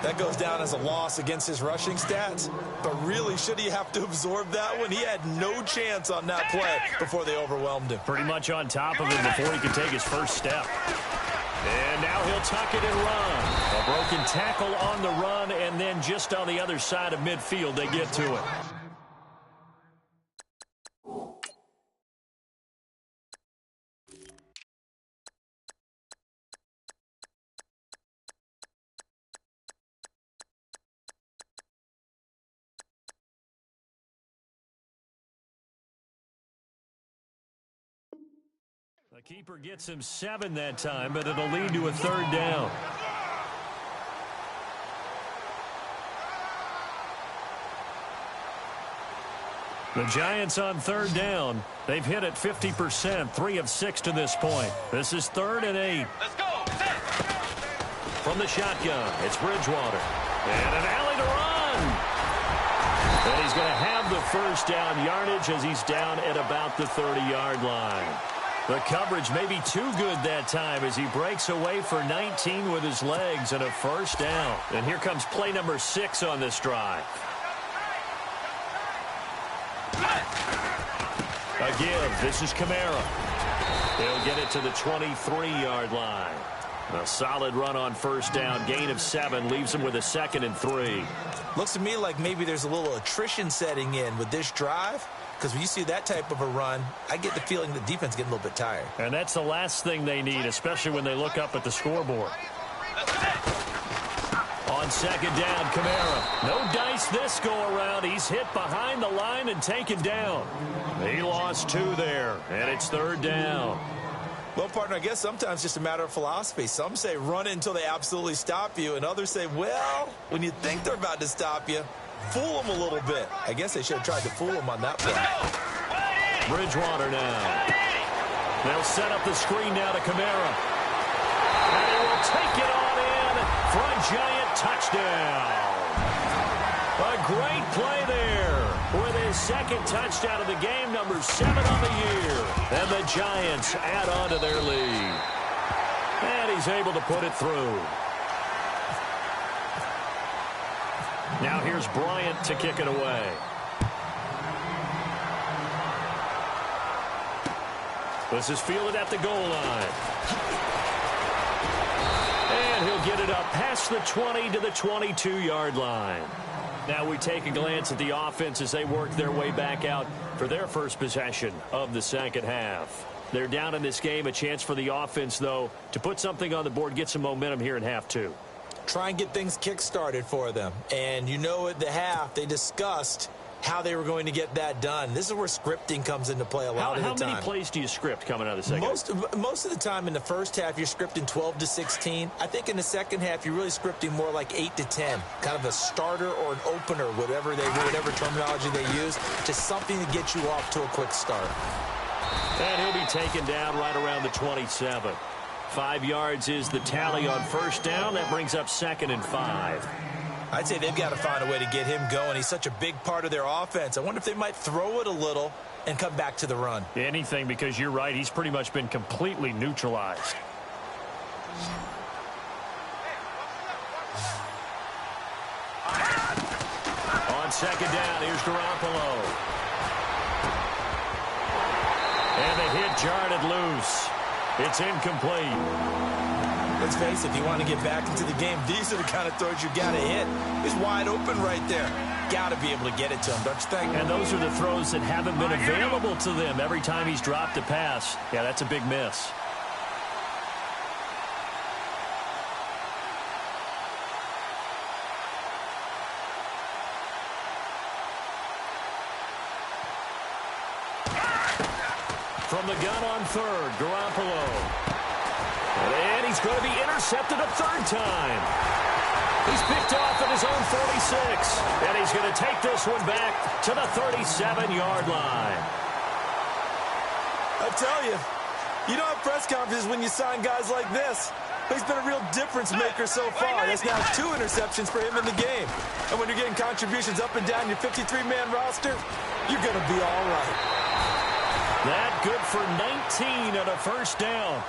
That goes down as a loss against his rushing stats, but really, should he have to absorb that one? He had no chance on that play before they overwhelmed him. Pretty much on top of him before he could take his first step. And now he'll tuck it and run. A broken tackle on the run, and then just on the other side of midfield, they get to it. The keeper gets him 7 that time, but it'll lead to a third down. The Giants on third down. They've hit it 50%, 3 of 6 to this point. This is 3rd and 8. Let's go. From the shotgun, it's Bridgewater. And an alley to run. And he's going to have the first down yardage as he's down at about the 30-yard line. The coverage may be too good that time as he breaks away for 19 with his legs and a first down. And here comes play number 6 on this drive. A give. This is Kamara. He'll get it to the 23-yard line. A solid run on first down. Gain of 7 leaves him with a 2nd and 3. Looks to me like maybe there's a little attrition setting in with this drive. Because when you see that type of a run, I get the feeling the defense getting a little bit tired. And that's the last thing they need, especially when they look up at the scoreboard. On second down, Kamara. No dice this go-around. He's hit behind the line and taken down. He lost 2 there, and it's 3rd down. Well, partner, I guess sometimes it's just a matter of philosophy. Some say run it until they absolutely stop you, and others say, well, when you think they're about to stop you, fool them a little bit. I guess they should have tried to fool them on that play. Bridgewater now. They'll set up the screen now to Kamara. And he will take it on in for a giant touchdown. A great play there with his 2nd touchdown of the game, number 7 on the year. And the Giants add on to their lead. And he's able to put it through. Now here's Bryant to kick it away. This is fielded at the goal line. And he'll get it up past the 20 to the 22-yard line. Now we take a glance at the offense as they work their way back out for their first possession of the second half. They're down in this game. A chance for the offense, though, to put something on the board, get some momentum here in half 2. Try and get things kick-started for them. And you know at the half, they discussed how they were going to get that done. This is where scripting comes into play a lot of the time. How many plays do you script coming out of the second half? Most of the time in the first half, you're scripting 12 to 16. I think in the second half, you're really scripting more like 8 to 10. Kind of a starter or an opener, whatever terminology they use, just something to get you off to a quick start. And he'll be taken down right around the 27. 5 yards is the tally on first down. That brings up 2nd and 5. I'd say they've got to find a way to get him going. He's such a big part of their offense. I wonder if they might throw it a little and come back to the run. Anything, because you're right. He's pretty much been completely neutralized. On second down, here's Garoppolo. And the hit jarred it loose. It's incomplete. Let's face it, if you want to get back into the game, these are the kind of throws you got to hit. He's wide open right there. Got to be able to get it to him, don't you think? And those are the throws that haven't been available to them every time he's dropped a pass. Yeah, that's a big miss. From the gun on third, Garoppolo. And he's going to be intercepted a 3rd time. He's picked off at his own 46. And he's going to take this one back to the 37-yard line. I tell you, you don't have press conferences when you sign guys like this. He's been a real difference maker so far. That's now 2 interceptions for him in the game. And when you're getting contributions up and down your 53-man roster, you're going to be all right. That good for 19 on a first down.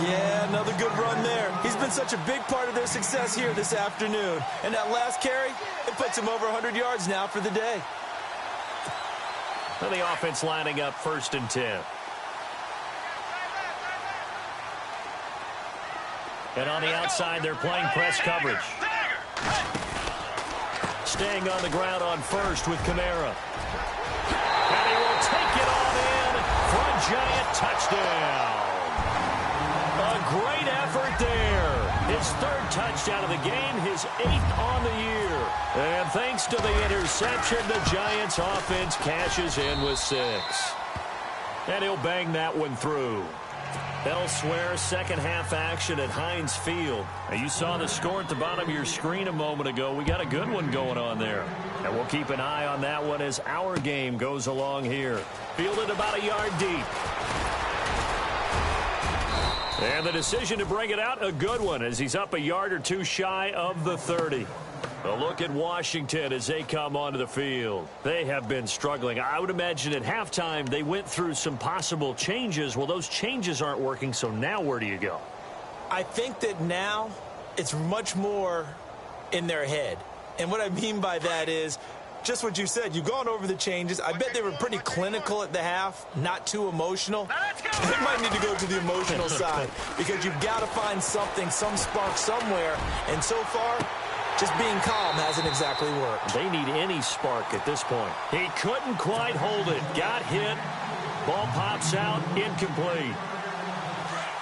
Yeah, another good run there. He's been such a big part of their success here this afternoon. And that last carry, it puts him over 100 yards now for the day. And the offense lining up 1st and 10. And on the outside, they're playing press coverage. Staying on the ground on 1st with Kamara. And he will take it on in for a giant touchdown. A great effort there. His 3rd touchdown of the game, his 8th on the year. And thanks to the interception, the Giants offense cashes in with 6. And he'll bang that one through. Elsewhere, second half action at Heinz Field. Now, you saw the score at the bottom of your screen a moment ago. We got a good one going on there. And we'll keep an eye on that one as our game goes along here. Fielded about a yard deep. And the decision to bring it out, a good one, as he's up a yard or 2 shy of the 30. A look at Washington as they come onto the field. They have been struggling. I would imagine at halftime they went through some possible changes. Well, those changes aren't working, so now where do you go? I think that now it's much more in their head. And what I mean by that is just what you said. You've gone over the changes. I bet they were pretty clinical at the half, not too emotional. They might need to go to the emotional side because you've got to find something, some spark somewhere. And so far, just being calm hasn't exactly worked. They need any spark at this point. He couldn't quite hold it. Got hit. Ball pops out. Incomplete.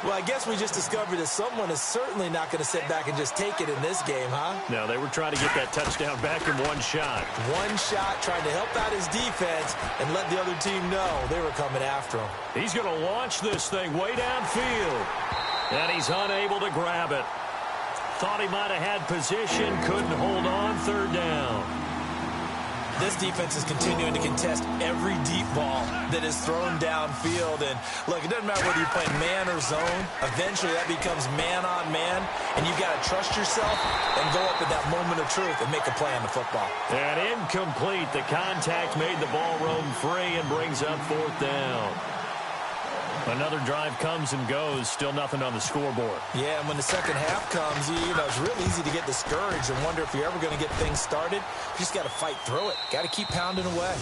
Well, I guess we just discovered that someone is certainly not going to sit back and just take it in this game, huh? No, they were trying to get that touchdown back in one shot. One shot, trying to help out his defense and let the other team know they were coming after him. He's going to launch this thing way downfield. And he's unable to grab it. Thought he might have had position, couldn't hold on, 3rd down. This defense is continuing to contest every deep ball that is thrown downfield. And, look, it doesn't matter whether you're playing man or zone. Eventually, that becomes man-on-man, and you've got to trust yourself and go up at that moment of truth and make a play on the football. And incomplete. The contact made the ball roam free and brings up 4th down. Another drive comes and goes. Still nothing on the scoreboard. Yeah, and when the second half comes, you know, it's real easy to get discouraged and wonder if you're ever going to get things started. You just got to fight through it. Got to keep pounding away.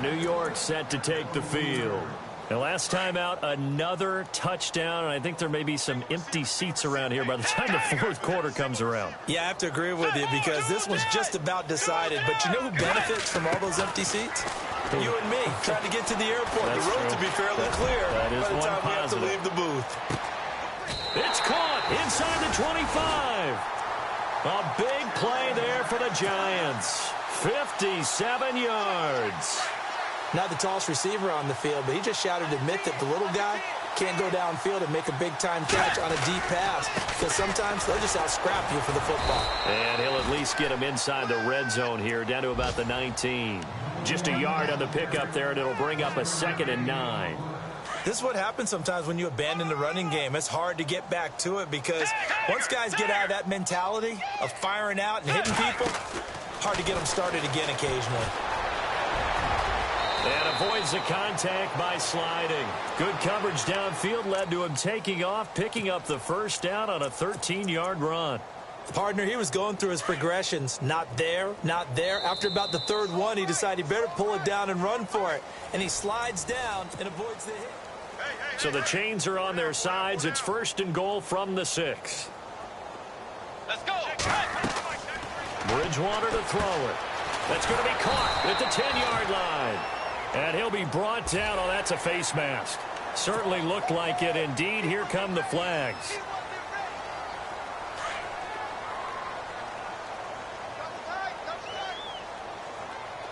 New York set to take the field. The last time out, another touchdown, and I think there may be some empty seats around here by the time the 4th quarter comes around. Yeah, I have to agree with you because this one's just about decided. But you know who benefits from all those empty seats? You and me, trying to get to the airport. That's the road true. to be fairly clear by the time we have to positive. leave the booth. It's caught inside the 25. A big play there for the Giants. 57 yards. Not the tallest receiver on the field, but he just shouted to admit that the little guy can't go downfield and make a big-time catch on a deep pass because sometimes they'll just out-scrap you for the football. And he'll at least get him inside the red zone here, down to about the 19. Just a yard on the pickup there, and it'll bring up a 2nd and 9. This is what happens sometimes when you abandon the running game. It's hard to get back to it because once guys get out of that mentality of firing out and hitting people, hard to get them started again occasionally. And avoids the contact by sliding. Good coverage downfield led to him taking off, picking up the 1st down on a 13-yard run. Partner, he was going through his progressions. Not there, not there. After about the 3rd one, he decided he better pull it down and run for it. And he slides down and avoids the hit. So the chains are on their sides. It's 1st and goal from the 6. Let's go. Bridgewater to throw it. That's going to be caught at the 10-yard line. And he'll be brought down. Oh, that's a face mask. Certainly looked like it. Indeed, here come the flags.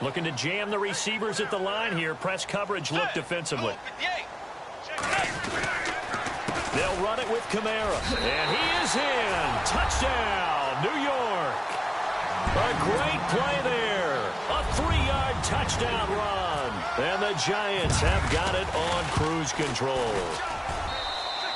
Looking to jam the receivers at the line here. Press coverage look defensively. They'll run it with Kamara. And he is in. Touchdown, New York. A great play there. A 3-yard touchdown run. And the Giants have got it on cruise control.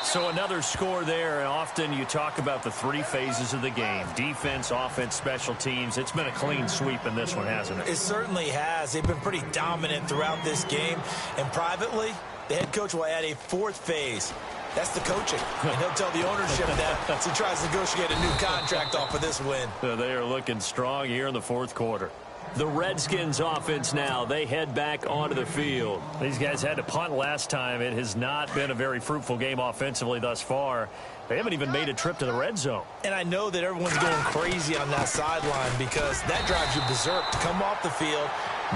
So another score there, and often you talk about the three phases of the game: defense, offense, special teams. It's been a clean sweep in this one, hasn't it? It certainly has. They've been pretty dominant throughout this game. And privately, the head coach will add a fourth phase. That's the coaching. And he'll tell the ownership that as he tries to negotiate a new contract off of this win. They are looking strong here in the fourth quarter. The Redskins offense now, they head back onto the field. These guys had to punt last time. It has not been a very fruitful game offensively thus far. They haven't even made a trip to the red zone. And I know that everyone's going crazy on that sideline because that drives you berserk to come off the field,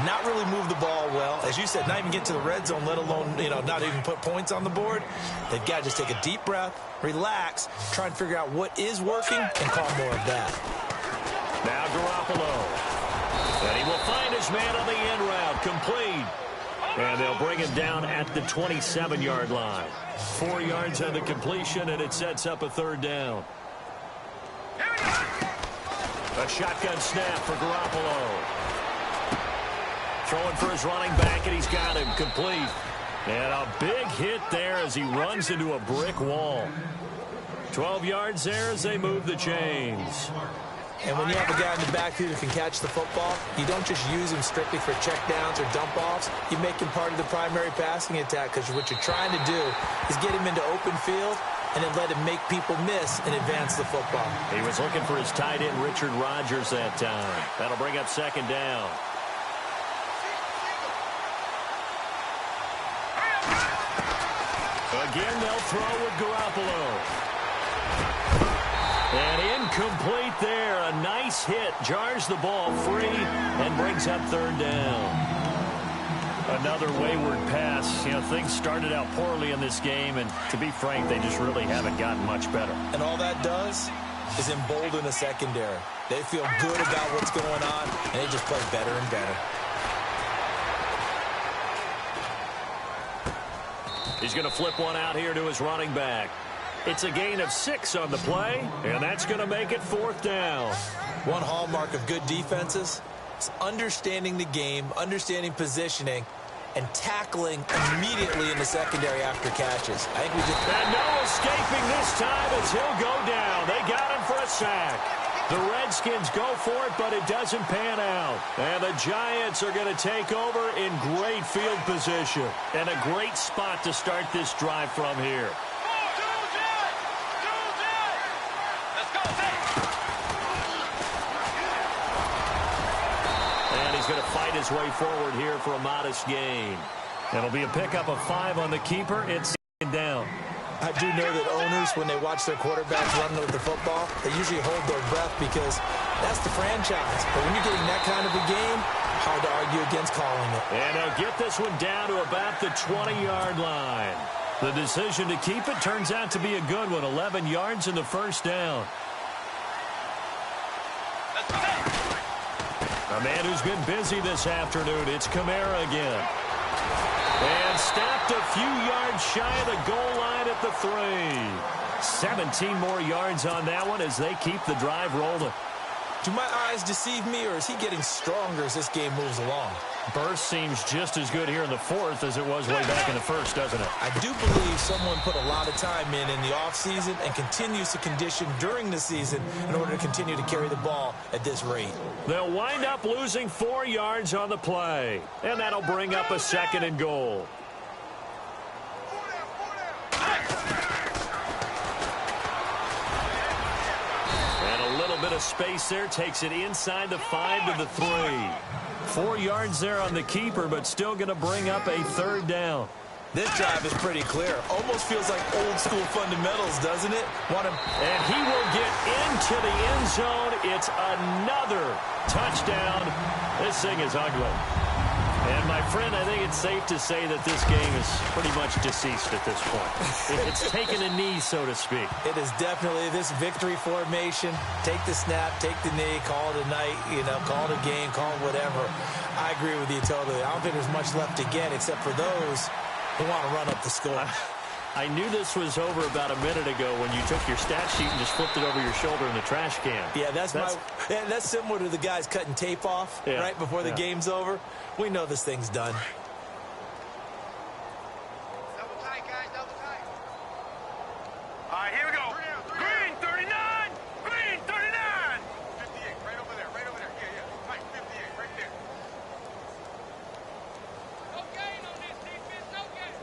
not really move the ball well. As you said, not even get to the red zone, let alone, not even put points on the board. They've got to just take a deep breath, relax, try and figure out what is working, and call more of that. Now Garoppolo. And he will find his man on the end route, complete. And they'll bring him down at the 27-yard line. 4 yards on the completion, and it sets up a third down. A shotgun snap for Garoppolo. Throwing for his running back, and he's got him complete. And a big hit there as he runs into a brick wall. 12 yards there as they move the chains. And when you have a guy in the backfield who can catch the football, you don't just use him strictly for checkdowns or dump-offs. You make him part of the primary passing attack because what you're trying to do is get him into open field and then let him make people miss and advance the football. He was looking for his tight end, Richard Rodgers, that time. That'll bring up second down. Again, they'll throw with Garoppolo. And incomplete there. A nice hit. Jars the ball free and brings up third down. Another wayward pass. Things started out poorly in this game, and to be frank, they just really haven't gotten much better. And all that does is embolden the secondary. They feel good about what's going on, and they just play better and better. He's going to flip one out here to his running back. It's a gain of 6 on the play, and that's going to make it fourth down. One hallmark of good defenses is understanding the game, understanding positioning, and tackling immediately in the secondary after catches. I think we just... And no escaping this time as he'll go down. They got him for a sack. The Redskins go for it, but it doesn't pan out. And the Giants are going to take over in great field position. And a great spot to start this drive from here. And he's going to fight his way forward here for a modest gain. It'll be a pickup of 5 on the keeper. It's down. I do know that owners, when they watch their quarterbacks run with the football, they usually hold their breath because that's the franchise. But when you're getting that kind of a game, hard to argue against calling it. And they'll get this one down to about the 20-yard line. The decision to keep it turns out to be a good one. 11 yards in the first down. A man who's been busy this afternoon. It's Kamara again. And stopped a few yards shy of the goal line at the 3. 17 more yards on that one as they keep the drive rolling. Do my eyes deceive me, or is he getting stronger as this game moves along? Burst seems just as good here in the fourth as it was way back in the first, doesn't it? I do believe someone put a lot of time in the offseason and continues to condition during the season in order to continue to carry the ball at this rate. They'll wind up losing 4 yards on the play, and that'll bring up a second and goal. Bit of space there, takes it inside the 5 to the 3. 4 yards there on the keeper, but still going to bring up a third down. This drive is pretty clear. Almost feels like old school fundamentals, doesn't it? And he will get into the end zone. It's another touchdown. This thing is ugly. And, my friend, I think it's safe to say that this game is pretty much deceased at this point. It's taken a knee, so to speak. It is definitely this victory formation. Take the snap, take the knee, call it a night, call it a game, call it whatever. I agree with you totally. I don't think there's much left to get except for those who want to run up the score. I knew this was over about a minute ago when you took your stat sheet and just flipped it over your shoulder in the trash can. Yeah, that's similar to the guys cutting tape off right before the game's over. We know this thing's done. right, here we go. Green 39. Green 39. 58, right over there. Yeah. Right, 58, right there. No gain on this defense, no gain.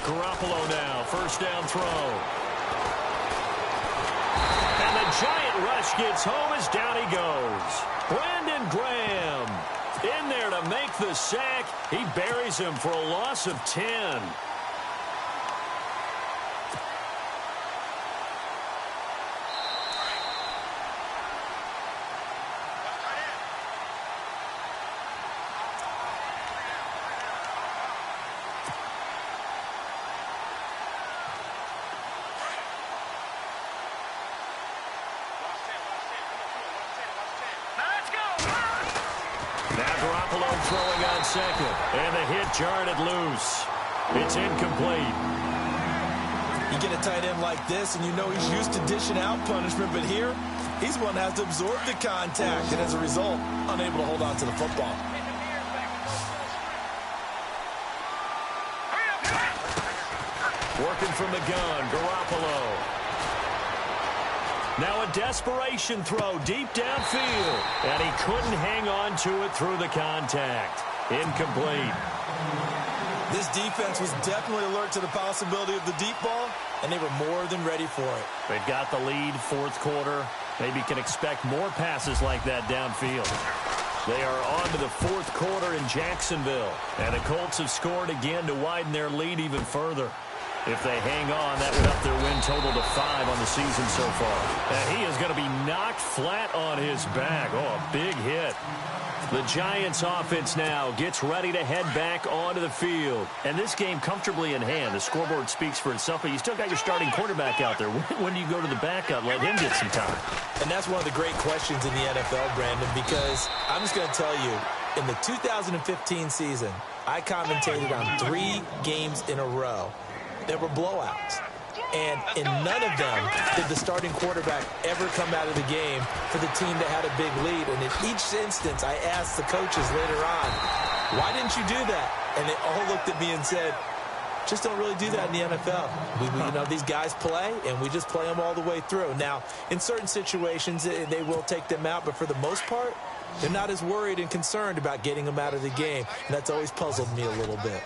Garoppolo now, first down throw. And the giant rush gets home as down he goes. Brandon Graham in there to make the sack. He buries him for a loss of 10. Throwing on second, and the hit jarred it loose. It's incomplete. You get a tight end like this, and you know he's used to dishing out punishment, but here, he's one that has to absorb the contact, and as a result, unable to hold on to the football. Working from the gun, Garoppolo. Now a desperation throw deep downfield, and he couldn't hang on to it through the contact. Incomplete. This defense was definitely alert to the possibility of the deep ball, and they were more than ready for it. They've got the lead, fourth quarter. Maybe can expect more passes like that downfield. They are on to the fourth quarter in Jacksonville, and the Colts have scored again to widen their lead even further. If they hang on, that would up their win total to 5 on the season so far. And he is going to be knocked flat on his back. Oh, a big hit. The Giants offense now gets ready to head back onto the field. And this game comfortably in hand. The scoreboard speaks for itself, but you still got your starting quarterback out there. When do you go to the backup? Let him get some time. And that's one of the great questions in the NFL, Brandon, because I'm just going to tell you, in the 2015 season, I commentated on 3 games in a row. There were blowouts, and in none of them did the starting quarterback ever come out of the game for the team that had a big lead. And in each instance, I asked the coaches later on, why didn't you do that? And they all looked at me and said, just don't really do that in the NFL. You know, these guys play, and we just play them all the way through. Now, in certain situations, they will take them out, but for the most part, they're not as worried and concerned about getting them out of the game. And that's always puzzled me a little bit.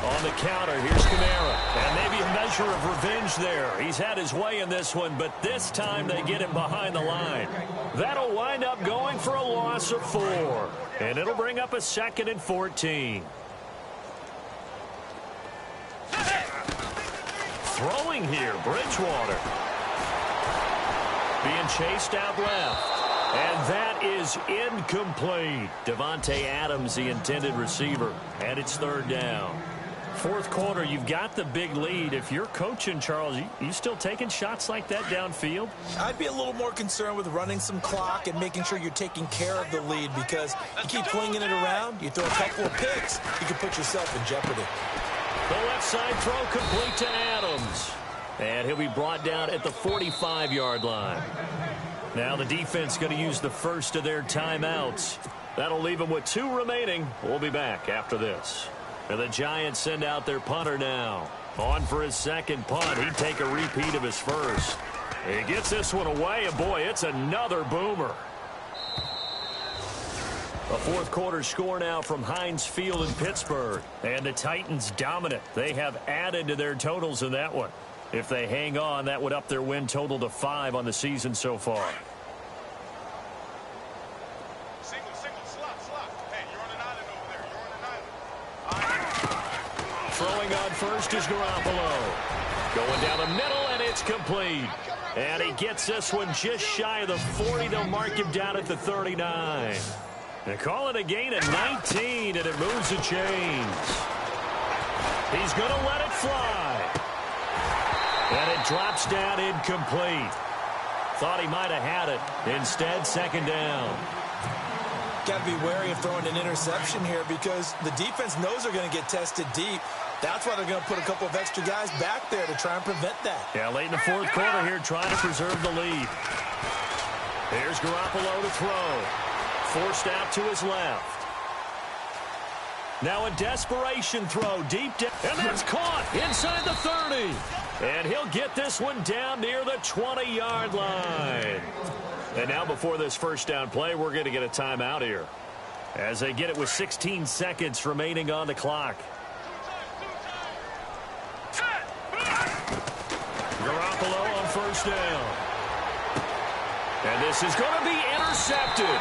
On the counter, here's Kamara. And maybe a measure of revenge there. He's had his way in this one, but this time they get him behind the line. That'll wind up going for a loss of 4. And it'll bring up a 2nd and 14. Throwing here, Bridgewater. Being chased out left. And that is incomplete. Devontae Adams, the intended receiver. And it's 3rd down. Fourth quarter, you've got the big lead. If you're coaching, Charles, you still taking shots like that downfield? I'd be a little more concerned with running some clock and making sure you're taking care of the lead, because you keep flinging it around, you throw a couple of picks, you can put yourself in jeopardy. The left side throw complete to Adams. And he'll be brought down at the 45-yard line. Now the defense going to use the first of their timeouts. That'll leave them with 2 remaining. We'll be back after this. And the Giants send out their punter now. On for his second punt. He'd take a repeat of his first. He gets this one away, and boy, it's another boomer. A fourth quarter score now from Heinz Field in Pittsburgh. And the Titans dominant. They have added to their totals in that one. If they hang on, that would up their win total to 5 on the season so far. Throwing on first is Garoppolo. Going down the middle, and it's complete. And he gets this one just shy of the 40. They'll mark him down at the 39. They call it a gain of 19, and it moves the chains. He's going to let it fly. And it drops down incomplete. Thought he might have had it. Instead, 2nd down. Got to be wary of throwing an interception here, because the defense knows they're going to get tested deep. That's why they're going to put a couple of extra guys back there to try and prevent that. Yeah, late in the fourth quarter here, trying to preserve the lead. Here's Garoppolo to throw. forced out to his left. Now a desperation throw deep down, and that's caught inside the 30. And he'll get this one down near the 20-yard line. And now before this first down play, we're going to get a timeout here, as they get it with 16 seconds remaining on the clock. Garoppolo on first down. And this is going to be intercepted.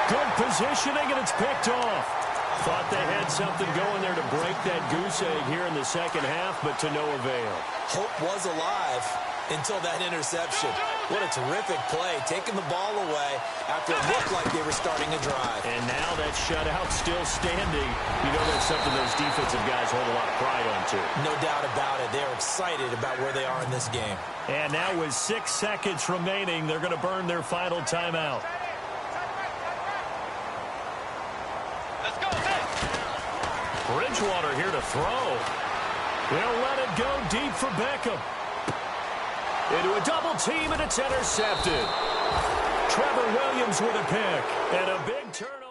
Good positioning, and it's picked off. Thought they had something going there to break that goose egg here in the second half, but to no avail. Hope was alive until that interception. What a terrific play, taking the ball away after it looked like they were starting a drive. And now that shutout still standing. You know that's something those defensive guys hold a lot of pride on, too. No doubt about it. They're excited about where they are in this game. And now with 6 seconds remaining, they're going to burn their final timeout. Bridgewater here to throw. They'll let it go deep for Beckham. Into a double team, and it's intercepted. Trevor Williams with a pick. And a big turn.